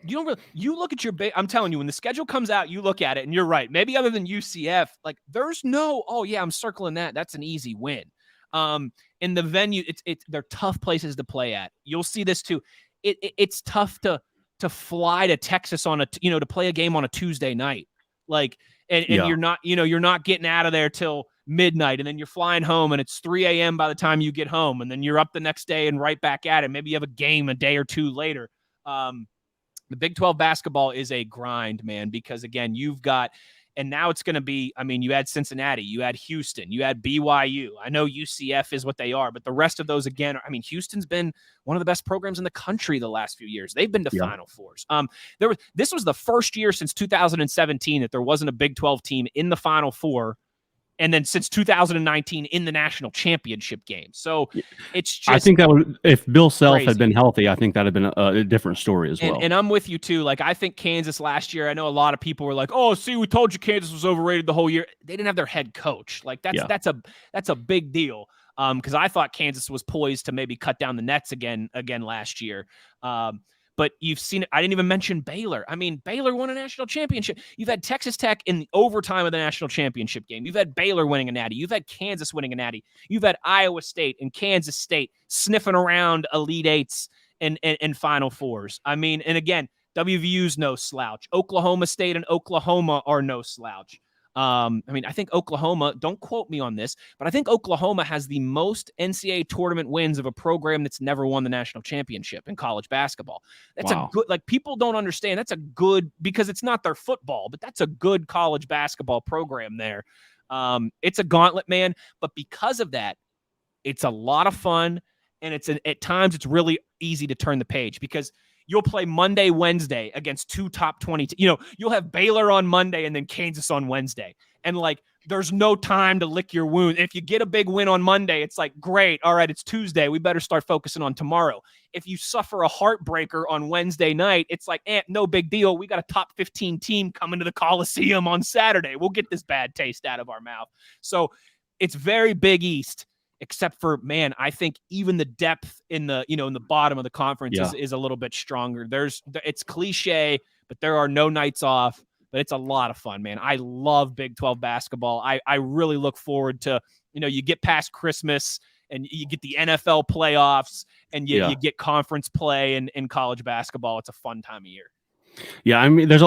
You look at I'm telling you, when the schedule comes out, you look at it and you're right. Maybe other than UCF, there's no, I'm circling that. That's an easy win. In the venue, they're tough places to play at. You'll see this too. It's tough to fly to Texas to play a game on a Tuesday night. You're not getting out of there till midnight, and then you're flying home and it's 3 a.m. by the time you get home, and then you're up the next day and right back at it. Maybe you have a game a day or two later. The Big 12 basketball is a grind, man, because again, you've got, and now it's going to be, you had Cincinnati, you had Houston, you had BYU. I know UCF is what they are, but the rest of those, again, Houston's been one of the best programs in the country the last few years. They've been to Final Fours. This was the first year since 2017 that there wasn't a Big 12 team in the Final Four, and then since 2019 in the national championship game. So it's just, I think that would, if Bill Self had been healthy, I think that'd have been a different story as well. And I'm with you too. I think Kansas last year, I know a lot of people were like, "Oh, see, we told you Kansas was overrated the whole year." They didn't have their head coach. That's a big deal. Because I thought Kansas was poised to maybe cut down the nets again last year. But but you've seen it. I didn't even mention Baylor. I mean, Baylor won a national championship. You've had Texas Tech in the overtime of the national championship game. You've had Baylor winning a natty. You've had Kansas winning a natty. You've had Iowa State and Kansas State sniffing around Elite Eights and Final Fours. I mean, and again, WVU's no slouch. Oklahoma State and Oklahoma are no slouch. I mean, I think Oklahoma, don't quote me on this, but I think Oklahoma has the most NCAA tournament wins of a program that's never won the national championship in college basketball. That's a good, like, people don't understand. That's a good, because it's not their football, but that's a good college basketball program there. It's a gauntlet, man. But because of that, it's a lot of fun. And at times it's really easy to turn the page because you'll play Monday, Wednesday against two top 20. You'll have Baylor on Monday and then Kansas on Wednesday. And like, there's no time to lick your wound. If you get a big win on Monday, it's like, great. All right, it's Tuesday. We better start focusing on tomorrow. If you suffer a heartbreaker on Wednesday night, it's like, no big deal. We got a top 15 team coming to the Coliseum on Saturday. We'll get this bad taste out of our mouth. So it's very Big East. Except for, man, I think even the depth in the bottom of the conference is a little bit stronger. It's cliche, but there are no nights off, but it's a lot of fun, man. I love Big 12 basketball. I really look forward to, you get past Christmas and you get the NFL playoffs and you get conference play in college basketball. It's a fun time of year. Yeah. I mean, there's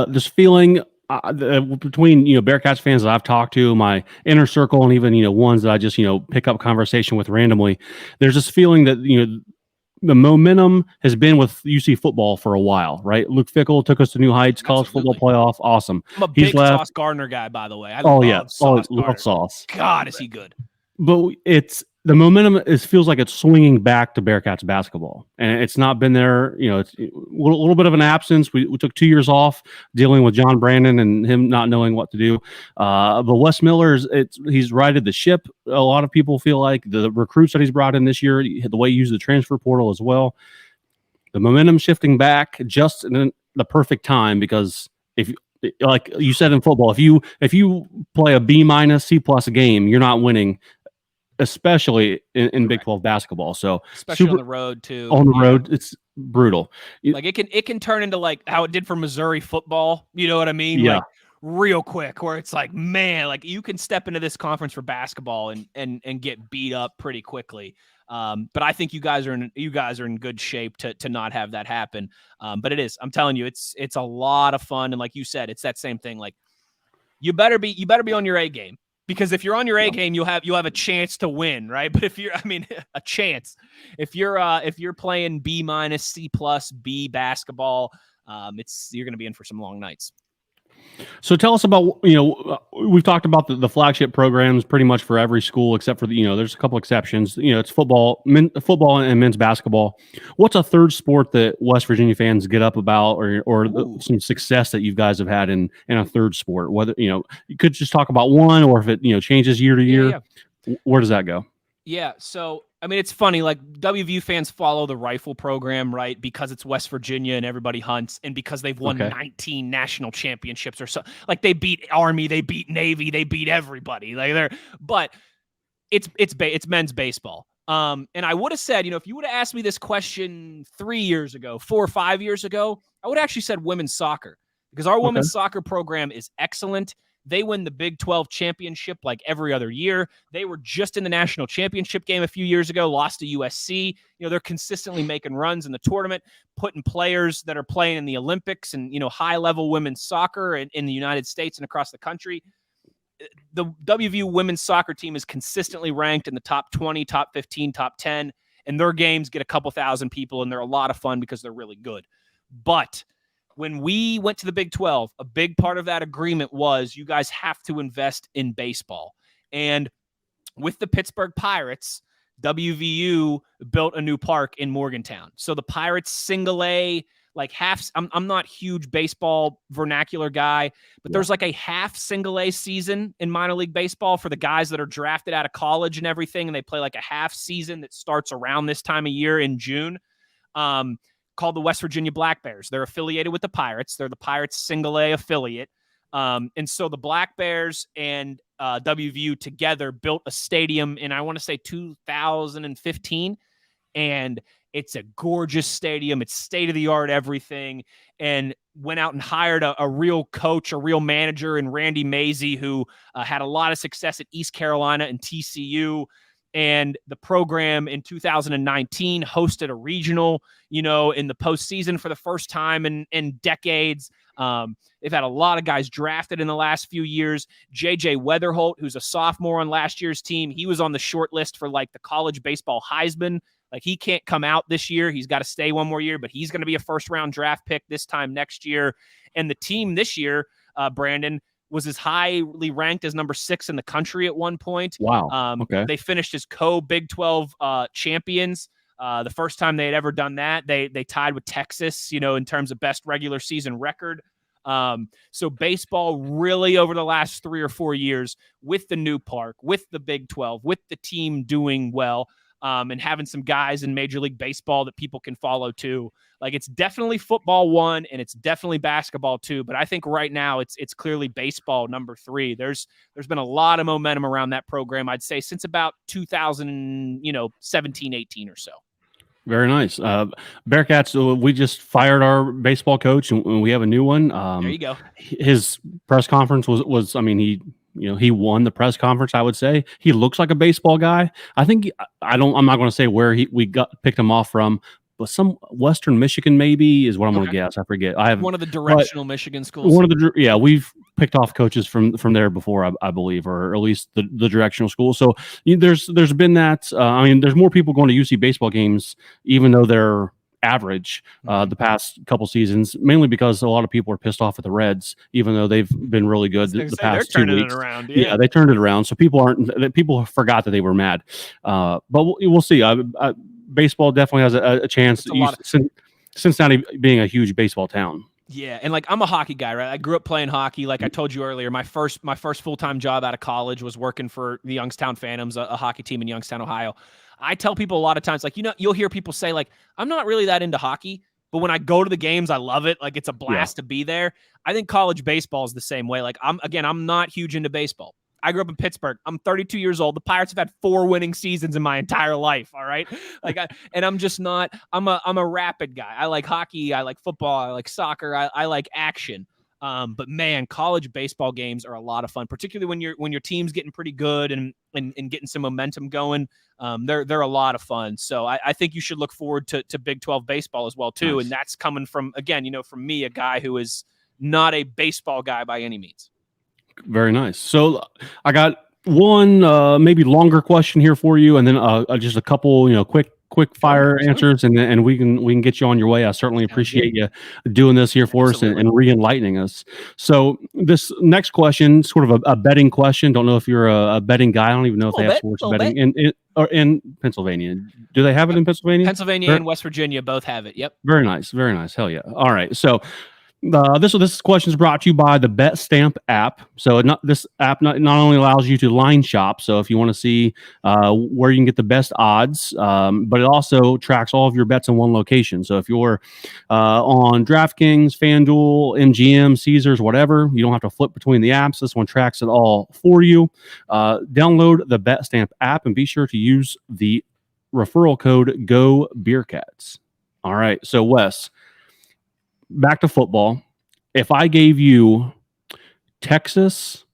this feeling between Bearcats fans that I've talked to, my inner circle, and even ones that I just pick up conversation with randomly. There's this feeling that the momentum has been with UC football for a while, right? Luke Fickell took us to new heights. College football playoff, awesome. I'm a big Sauce Gardner guy, by the way. I love Sauce. God, is he good? But the momentum feels like it's swinging back to Bearcats basketball, and it's not been there. It's a little bit of an absence. We took 2 years off dealing with John Brandon and him not knowing what to do. But Wes Miller, he's righted the ship. A lot of people feel like the recruits that he's brought in this year, the way he used the transfer portal as well. The momentum shifting back just in the perfect time, because if like you said in football, if you play a B- C+ game, you're not winning. Especially in Big 12 basketball. So especially on the road too. On the road, it's brutal. Like it can turn into like how it did for Missouri football. You know what I mean? Yeah. Like real quick, where it's like, man, like you can step into this conference for basketball and get beat up pretty quickly. But I think you guys are in good shape to not have that happen. But it is. I'm telling you, it's a lot of fun. And like you said, it's that same thing. Like you better be on your A game. Because if you're on your A game, you'll have a chance to win, right? But if a chance. If you're playing B-, C+, B basketball, you're going to be in for some long nights. So tell us about, we've talked about the flagship programs pretty much for every school except for there's a couple exceptions. It's football and men's basketball. What's a third sport that West Virginia fans get up about, or some success that you guys have had in a third sport? Whether, you could just talk about one, or if it, changes year to year, where does that go? Yeah. So, I mean, it's funny, like WVU fans follow the rifle program, right? Because it's West Virginia and everybody hunts, and because they've won 19 national championships or so. Like they beat Army, they beat Navy, they beat everybody. But it's men's baseball. And I would have said, if you would have asked me this question 3 years ago, 4 or 5 years ago, I would have actually said women's soccer, because our women's soccer program is excellent. They win the Big 12 championship like every other year. They were just in the national championship game a few years ago, lost to USC. They're consistently making runs in the tournament, putting players that are playing in the Olympics and, high-level women's soccer in the United States and across the country. The WVU women's soccer team is consistently ranked in the top 20, top 15, top 10, and their games get a couple thousand people, and they're a lot of fun because they're really good. But when we went to the Big 12, a big part of that agreement was you guys have to invest in baseball. And with the Pittsburgh Pirates, WVU built a new park in Morgantown. So the Pirates single A, like half, I'm not huge baseball vernacular guy, but there's like a half single A season in minor league baseball for the guys that are drafted out of college and everything. And they play like a half season that starts around this time of year in June. Called the West Virginia Black Bears. They're affiliated with the Pirates. They're the Pirates single A affiliate. And so the Black Bears and WVU together built a stadium in, I want to say 2015. and it's a gorgeous stadium. It's state-of-the-art everything, and went out and hired a real coach, a real manager in Randy Mazey, who had a lot of success at East Carolina and TCU. And the program in 2019 hosted a regional, in the postseason for the first time in decades. They've had a lot of guys drafted in the last few years. JJ Weatherholt, who's a sophomore on last year's team, he was on the short list for like the college baseball Heisman. Like, he can't come out this year. He's got to stay one more year, but he's going to be a first-round draft pick this time next year. And the team this year, Brandon, was as highly ranked as number 6 in the country at one point. Wow. Okay. They finished as co-Big 12 champions. The first time they had ever done that, they tied with Texas, in terms of best regular season record. So baseball really over the last 3 or 4 years, with the new park, with the Big 12, with the team doing well, and having some guys in Major League Baseball that people can follow too. Like, it's definitely football 1 and it's definitely basketball 2, but I think right now it's clearly baseball number 3. There's been a lot of momentum around that program, I'd say, since about 2017, 18 or so. Very nice. Bearcats, we just fired our baseball coach and we have a new one. There you go. His press conference was he won the press conference, I would say. He looks like a baseball guy. I think I'm not going to say where we picked him off from, but some Western Michigan maybe is what I'm going to guess. I forget. I have one of the directional Michigan schools. We've picked off coaches from there before, I believe, or at least the directional school. So there's been that. There's more people going to UC baseball games, even though they're average the past couple seasons, mainly because a lot of people are pissed off at the Reds, even though they've been really good the past 2 weeks. Yeah, they turned it around. So people forgot that they were mad. But we'll see. Baseball definitely has a chance. Cincinnati being a huge baseball town. Yeah, and like, I'm a hockey guy, right? I grew up playing hockey. Like I told you earlier, my first full-time job out of college was working for the Youngstown Phantoms, a hockey team in Youngstown, Ohio. I tell people a lot of times, like, you'll hear people say, like, I'm not really that into hockey, but when I go to the games, I love it. Like, it's a blast to be there. I think college baseball is the same way. Like, I'm not huge into baseball. I grew up in Pittsburgh. I'm 32 years old. The Pirates have had 4 winning seasons in my entire life. All right. Like, I'm just not, I'm a rapid guy. I like hockey. I like football. I like soccer. I like action. But man, college baseball games are a lot of fun, particularly when your team's getting pretty good and getting some momentum going. They're a lot of fun. So I think you should look forward to Big 12 baseball as well too. Nice. And that's coming from, again, from me, a guy who is not a baseball guy by any means. Very nice. So I got one maybe longer question here for you, and then just a couple quick fire answers, and we can get you on your way. I certainly appreciate you doing this here for us and re-enlightening us. So this next question, sort of a betting question. Don't know if you're a betting guy. I don't even know if they have sports betting in Pennsylvania. Do they have it in Pennsylvania? Pennsylvania and West Virginia both have it. Yep. Very nice. Very nice. Hell yeah. All right. So this question is brought to you by the Bet Stamp app. So this app not only allows you to line shop, so if you want to see where you can get the best odds, but it also tracks all of your bets in one location. So if you're on DraftKings, FanDuel, MGM, Caesars, whatever, you don't have to flip between the apps. This one tracks it all for you. Download the Bet Stamp app and be sure to use the referral code GoBeercats. All right. So Wes, back to football. If I gave you Texas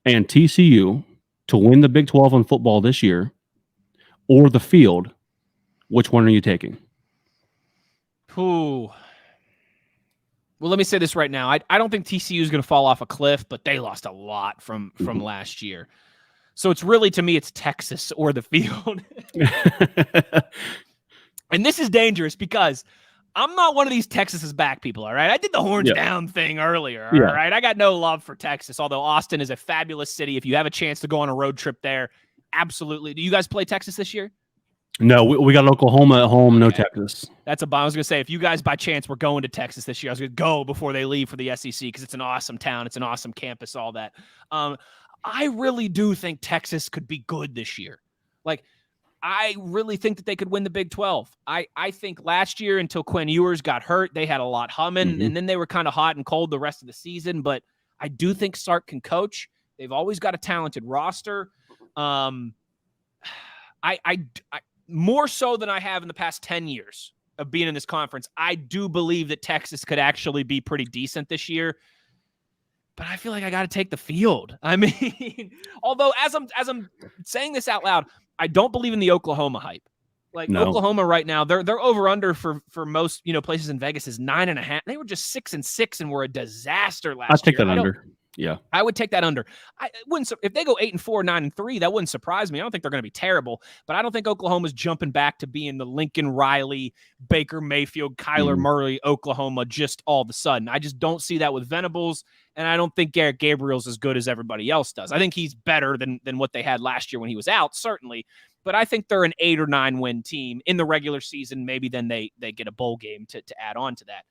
and TCU to win the Big 12 in football this year, or the field, which one are you taking? Ooh. Well, let me say this right now. I don't think TCU is going to fall off a cliff, but they lost a lot from last year. So it's really, to me, it's Texas or the field. And this is dangerous because I'm not one of these Texas is back people, all right? I did the horns down thing earlier, all right? I got no love for Texas, although Austin is a fabulous city. If you have a chance to go on a road trip there, absolutely. Do you guys play Texas this year? No, we got Oklahoma at home, no Texas. That's a bomb. I was going to say, if you guys by chance were going to Texas this year, I was going to go before they leave for the SEC because it's an awesome town. It's an awesome campus, all that. I really do think Texas could be good this year. Like, I really think that they could win the Big 12. I think last year, until Quinn Ewers got hurt, they had a lot humming, and then they were kind of hot and cold the rest of the season. But I do think Sark can coach. They've always got a talented roster. I more so than I have in the past 10 years of being in this conference, I do believe that Texas could actually be pretty decent this year. But I feel like I got to take the field. I mean, although as I'm saying this out loud, I don't believe in the Oklahoma hype. Like Oklahoma right now, they're over under for most places in Vegas is 9.5. They were just 6-6 and were a disaster last year. I'd take that under. Yeah, I would take that under. I wouldn't if they go 8-4, 9-3. That wouldn't surprise me. I don't think they're going to be terrible, but I don't think Oklahoma's jumping back to being the Lincoln Riley, Baker Mayfield, Kyler Murray Oklahoma just all of a sudden. I just don't see that with Venables, and I don't think Garrett Gabriel's as good as everybody else does. I think he's better than what they had last year when he was out, certainly. But I think they're an 8 or 9 win team in the regular season. Maybe then they get a bowl game to add on to that.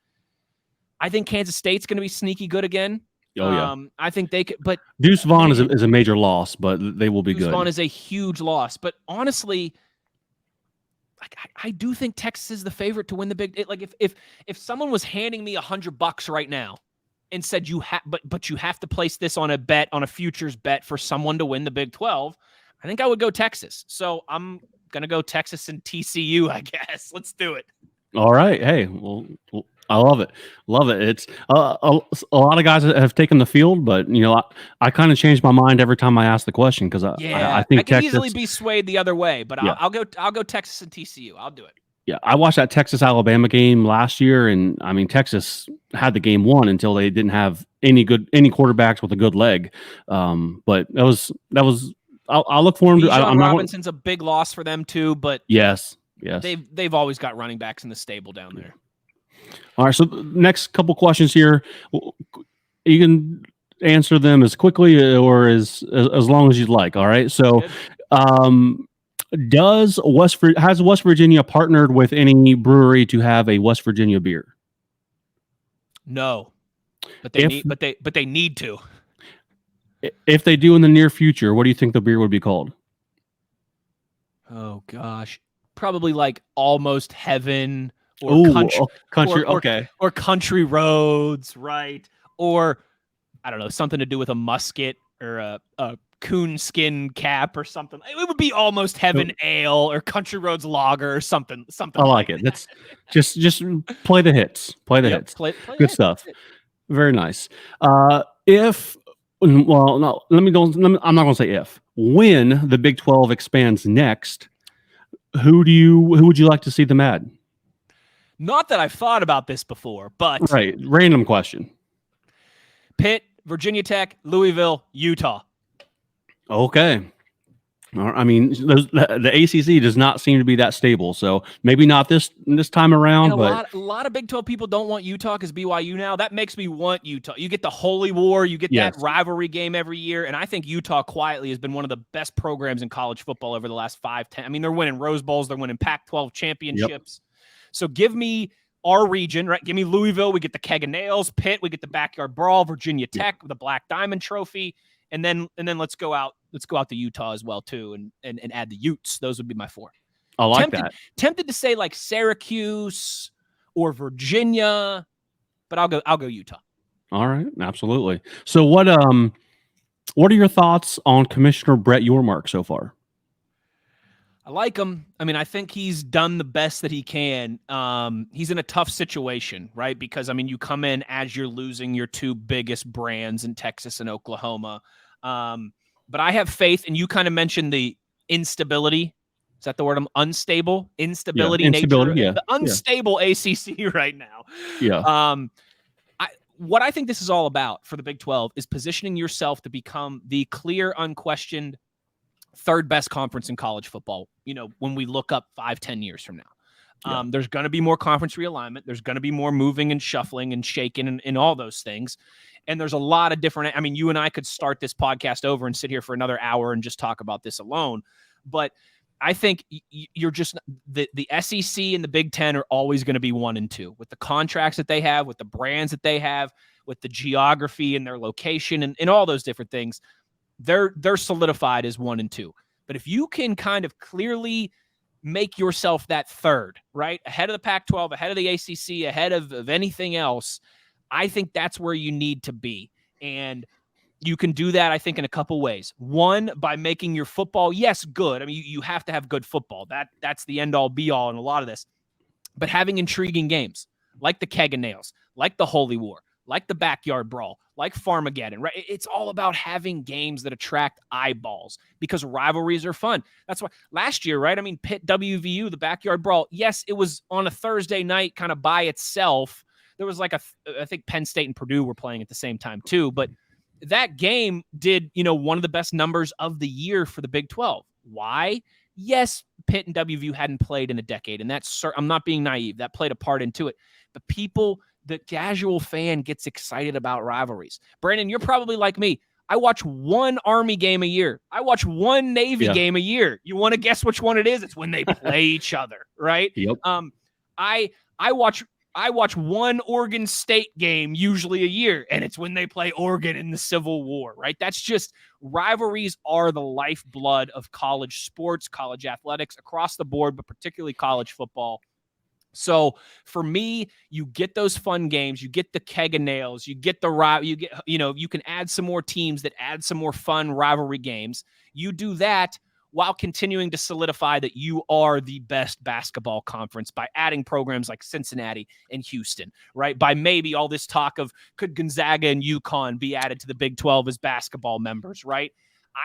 I think Kansas State's going to be sneaky good again. Oh, yeah. I think they could, but Deuce Vaughn is a major loss, but they will be good. Deuce Vaughn is a huge loss, but honestly, I do think Texas is the favorite to win the Big. Like if someone was handing me $100 right now and said but you have to place this on a futures bet for someone to win the Big 12, I think I would go Texas. So I'm gonna go Texas and TCU, I guess. Let's do it. All right. Hey, well I love it. Love it. It's a lot of guys have taken the field, but I kind of change my mind every time I ask the question because I think I can Texas, easily be swayed the other way, but I'll go Texas and TCU. I'll do it. Yeah, I watched that Texas-Alabama game last year, and I mean Texas had the game won until they didn't have any quarterbacks with a good leg. But that was. I'll look for him. Bijan Robinson's a big loss for them too, but yes, they've always got running backs in the stable down there. All right, so the next couple questions here, you can answer them as quickly or as long as you'd like. All right, so has West Virginia partnered with any brewery to have a West Virginia beer? No, but they need to. If they do in the near future, what do you think the beer would be called? Oh gosh, probably like Almost Heaven. Or country, or Country Roads, right? Or I don't know, something to do with a musket or a coonskin cap or something. It would be Almost Heaven Ale or Country Roads Lager or something. I like it. That's just play the hits. Play the hits. Good stuff. Very nice. I'm not going to say if. When the Big 12 expands next, who would you like to see them add? Not that I've thought about this before, but right, random question. Pitt, Virginia Tech, Louisville, Utah. Okay. I mean, the ACC does not seem to be that stable, so maybe not this time around. But a lot of Big 12 people don't want Utah because BYU now. That makes me want Utah. You get the Holy War, you get that rivalry game every year, and I think Utah quietly has been one of the best programs in college football over the last 5-10. I mean, they're winning Rose Bowls, they're winning Pac-12 championships. So give me our region, right? Give me Louisville. We get the Keg of Nails. Pitt, we get the Backyard Brawl. Virginia Tech, the Black Diamond Trophy, and then let's go out to Utah as well too, and add the Utes. Those would be my 4. I like that. Tempted to say like Syracuse or Virginia, but I'll go Utah. All right, absolutely. So what are your thoughts on Commissioner Brett Yormark so far? I like him. I mean, I think he's done the best that he can. He's in a tough situation, right? Because, I mean, you come in as you're losing your 2 biggest brands in Texas and Oklahoma. But I have faith, and you kind of mentioned the instability. Is that the word? Unstable? Instability nature. The unstable ACC right now. Yeah. What I think this is all about for the Big 12 is positioning yourself to become the clear, unquestioned 3rd best conference in college football, when we look up 5-10 years from now. There's going to be more conference realignment. There's going to be more moving and shuffling and shaking and all those things. And there's a lot of different, I mean, you and I could start this podcast over and sit here for another hour and just talk about this alone. But I think you're just, the SEC and the Big Ten are always going to be 1 and 2 with the contracts that they have, with the brands that they have, with the geography and their location and all those different things. They're solidified as 1 and 2. But if you can kind of clearly make yourself that 3rd, right, ahead of the Pac-12, ahead of the ACC, ahead of anything else, I think that's where you need to be. And You can do that, I think, in a couple ways. One, by making your football, yes, good. I mean, you have to have good football. That's the end-all, be-all in a lot of this. But having intriguing games, like the Keg and Nails, like the Holy War, like the Backyard Brawl, like Farmageddon, right? It's all about having games that attract eyeballs because rivalries are fun. That's why last year, right? I mean, Pitt WVU, the Backyard Brawl, yes, it was on a Thursday night kind of by itself. There was I think Penn State and Purdue were playing at the same time too, but that game did, one of the best numbers of the year for the Big 12. Why? Yes, Pitt and WVU hadn't played in a decade, and I'm not being naive. That played a part into it. But the casual fan gets excited about rivalries. Brandon, you're probably like me. I watch one Army game a year. I watch one Navy game a year. You want to guess which one it is? It's when they play each other, right? Yep. I watch one Oregon State game usually a year, and it's when they play Oregon in the Civil War, right? That's just rivalries are the lifeblood of college sports, college athletics across the board, but particularly college football. So for me, you get those fun games, you get the Keg and Nails, you get you can add some more teams that add some more fun rivalry games. You do that while continuing to solidify that you are the best basketball conference by adding programs like Cincinnati and Houston, right? By maybe all this talk of could Gonzaga and UConn be added to the Big 12 as basketball members, right?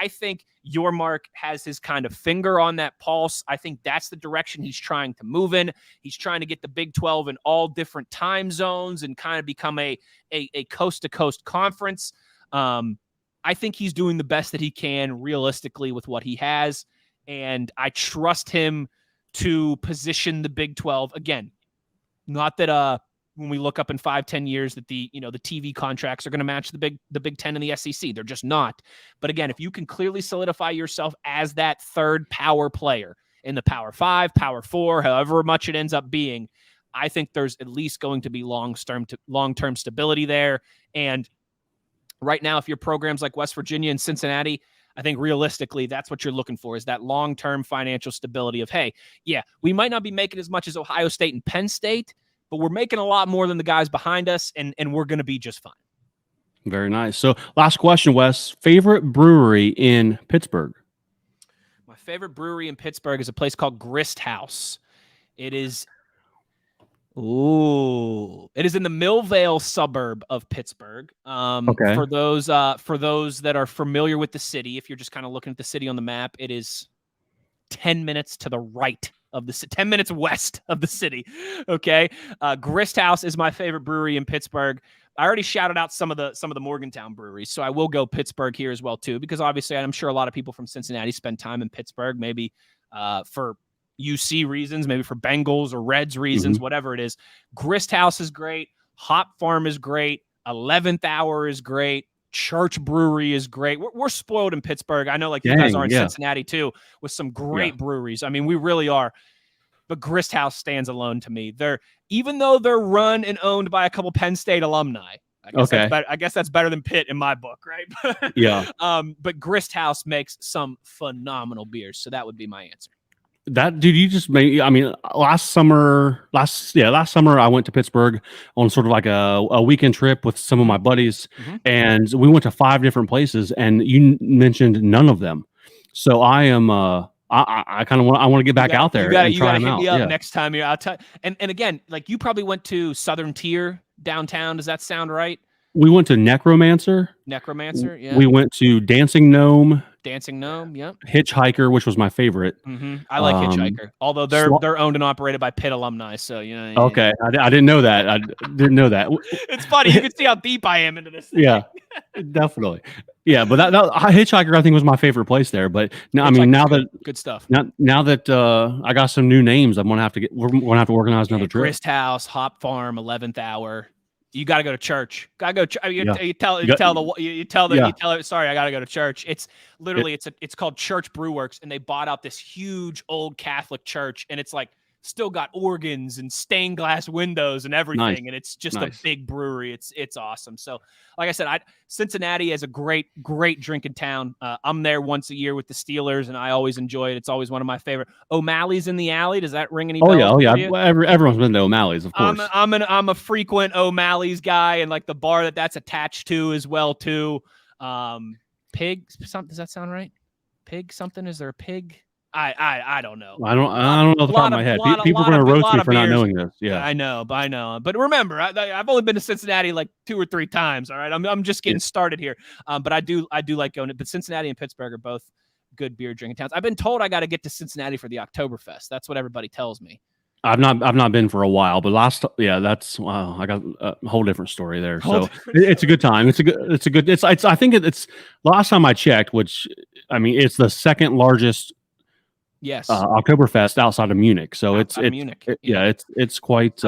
I think Yormark has his kind of finger on that pulse. I think that's the direction he's trying to move in. He's trying to get the Big 12 in all different time zones and kind of become a coast-to-coast conference. I think he's doing the best that he can realistically with what he has, and I trust him to position the Big 12. Again, not that when we look up in 5-10 years that the TV contracts are going to match the Big 10 and the SEC. They're just not. But again, if you can clearly solidify yourself as that third power player in the Power 5, Power 4, however much it ends up being, I think there's at least going to be long-term stability there. And right now, if your programs like West Virginia and Cincinnati, I think realistically, that's what you're looking for is that long-term financial stability of, hey, yeah, we might not be making as much as Ohio State and Penn State, but we're making a lot more than the guys behind us, and we're going to be just fine. Very nice. So last question, Wes. Favorite brewery in Pittsburgh? My favorite brewery in Pittsburgh is a place called Grist House. It is in the Millvale suburb of Pittsburgh. Okay. For those that are familiar with the city, if you're just kind of looking at the city on the map, it is 10 minutes to the right of the 10 minutes west of the city. Okay. Grist House is my favorite brewery in Pittsburgh. I already shouted out some of the Morgantown breweries, so I will go Pittsburgh here as well too, because obviously I'm sure a lot of people from Cincinnati spend time in Pittsburgh, maybe for UC reasons, maybe for Bengals or Reds reasons, whatever it is. Grist House is great. Hop Farm is great. 11th Hour is great. Church Brewery is great. We're spoiled in Pittsburgh. I know, you guys are in Cincinnati too, with some great breweries. I mean, we really are. But Grist House stands alone to me. Even though they're run and owned by a couple Penn State alumni. I guess that's better than Pitt in my book, right? Yeah. But Grist House makes some phenomenal beers, so that would be my answer. That dude, you just made. I mean, last summer, I went to Pittsburgh on sort of like a weekend trip with some of my buddies, and we went to 5 different places, and you mentioned none of them. So I am. I kind of want to get back out there and try them out. Next time you're out. And again, you probably went to Southern Tier downtown. Does that sound right? We went to Necromancer. Yeah. We went to Dancing Gnome. Yep. Hitchhiker, which was my favorite. I like Hitchhiker, although they're owned and operated by Pitt alumni. So Okay, I didn't know that. I didn't know that. It's funny. You can see how deep I am into this thing. Yeah, definitely. Yeah, but that Hitchhiker I think was my favorite place there. But now, I mean, now that good stuff. Now that I got some new names, we're gonna have to organize another trip. Grist House, Hop Farm, 11th Hour. You got to go to church. Sorry, I got to go to church. It's literally, it's called Church Brewworks, and they bought out this huge old Catholic church, and it's still got organs and stained glass windows and everything. And it's just a big brewery. It's awesome. So like I said, Cincinnati is a great drinking town. I'm there once a year with the Steelers, and I always enjoy it. It's always one of my favorite. O'Malley's in the Alley. Does that ring any bells? Oh yeah. Everyone's been to O'Malley's, of course. I'm a frequent O'Malley's guy, and the bar that's attached to as well too. Pig. Does that sound right? Pig something? Is there a pig? I don't know. I don't know the top of my head. People are going to roast me for not knowing this. Yeah, I know. But remember, I've only been to Cincinnati like 2 or 3 times. All right, I'm just getting started here. But I do like going. But Cincinnati and Pittsburgh are both good beer drinking towns. I've been told I got to get to Cincinnati for the Oktoberfest. That's what everybody tells me. I've not been for a while, but wow. I got a whole different story there. It's a good time. I think it's last time I checked, which I mean, it's the second largest. Yes. Oktoberfest outside of Munich. So it's Munich. It's quite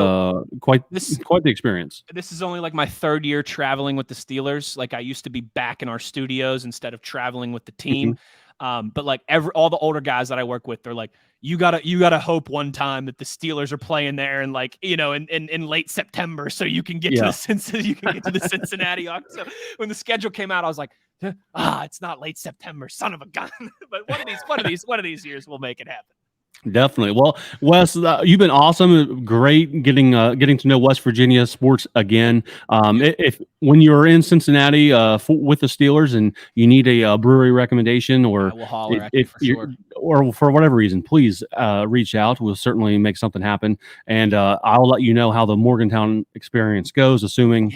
quite the experience. This is only like my 3rd year traveling with the Steelers. Like I used to be back in our studios instead of traveling with the team. But like all the older guys that I work with, they're like, you gotta hope one time that the Steelers are playing there and like, in late September so you can get to the Cincinnati. So when the schedule came out, I was like, it's not late September, son of a gun. But one of these years we'll make it happen. Definitely. Well, Wes, you've been awesome. Great getting to know West Virginia sports again. If when you're in Cincinnati with the Steelers and you need a brewery recommendation, or we'll holler at you for sure. Or for whatever reason, please reach out. We'll certainly make something happen, and I'll let you know how the Morgantown experience goes, assuming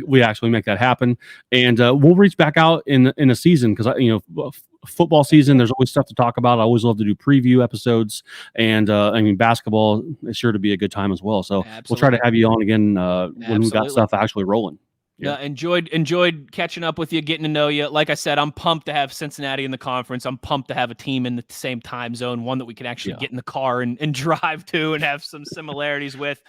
we actually make that happen. And we'll reach back out in the season because football season, there's always stuff to talk about. I always love to do preview episodes, and I mean, basketball is sure to be a good time as well. So we'll try to have you on again when we got stuff actually rolling. Yeah, enjoyed catching up with you, getting to know you. Like I said, I'm pumped to have Cincinnati in the conference. I'm pumped to have a team in the same time zone, one that we can actually get in the car and drive to and have some similarities with.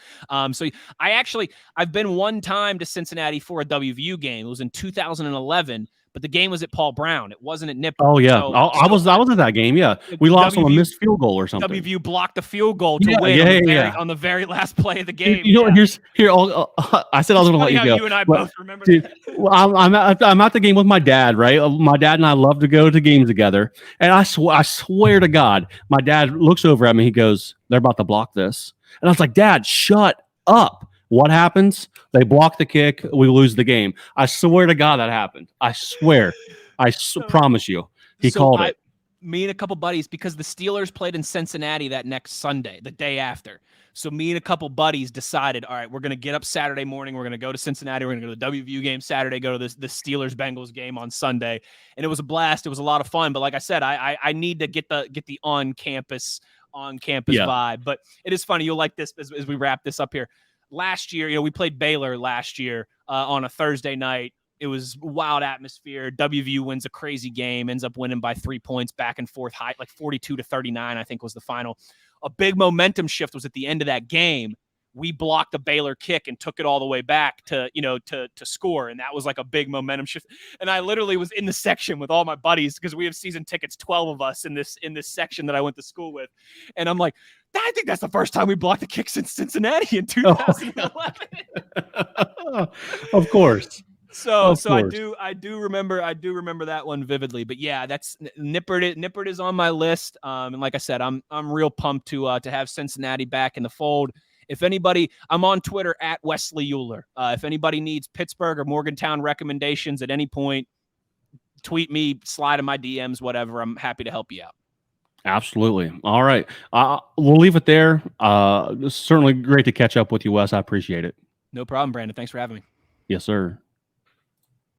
So I've been one time to Cincinnati for a WVU game. It was in 2011. But the game was at Paul Brown. It wasn't at Nippert. Oh yeah, I was at that game. Yeah, we lost on a missed field goal or something. WVU blocked the field goal to win on the very last play of the game. I said I was going to let you go. You and I both remember. Dude, well, I'm at the game with my dad. Right, my dad and I love to go to games together. And I swear to God, my dad looks over at me. He goes, "They're about to block this," and I was like, "Dad, shut up." What happens? They block the kick. We lose the game. I swear to God that happened. I swear. Promise you. He called it. Me and a couple buddies, because the Steelers played in Cincinnati that next Sunday, the day after. So me and a couple buddies decided, all right, we're going to get up Saturday morning. We're going to go to Cincinnati. We're going to go to the WVU game Saturday, go to the Steelers-Bengals game on Sunday. And it was a blast. It was a lot of fun. But like I said, I need to get the on-campus vibe. But it is funny. You'll like this as we wrap this up here. Last year, we played Baylor last year on a Thursday night. It was wild atmosphere. WVU wins a crazy game, ends up winning by 3 points, back and forth, high, like 42-39, I think was the final. A big momentum shift was at the end of that game. We blocked a Baylor kick and took it all the way back to score. And that was like a big momentum shift. And I literally was in the section with all my buddies because we have season tickets, 12 of us in this section that I went to school with. And I'm like, I think that's the first time we blocked a kick since Cincinnati in 2011. Of course. So I do remember that one vividly. But yeah, that's Nippert is on my list. And like I said, I'm real pumped to have Cincinnati back in the fold. If anybody, I'm on Twitter at Wesley Ulher. If anybody needs Pittsburgh or Morgantown recommendations at any point, tweet me, slide in my DMs, whatever. I'm happy to help you out. Absolutely. All right. We'll leave it there. It's certainly great to catch up with you, Wes. I appreciate it. No problem, Brandon. Thanks for having me. Yes, sir.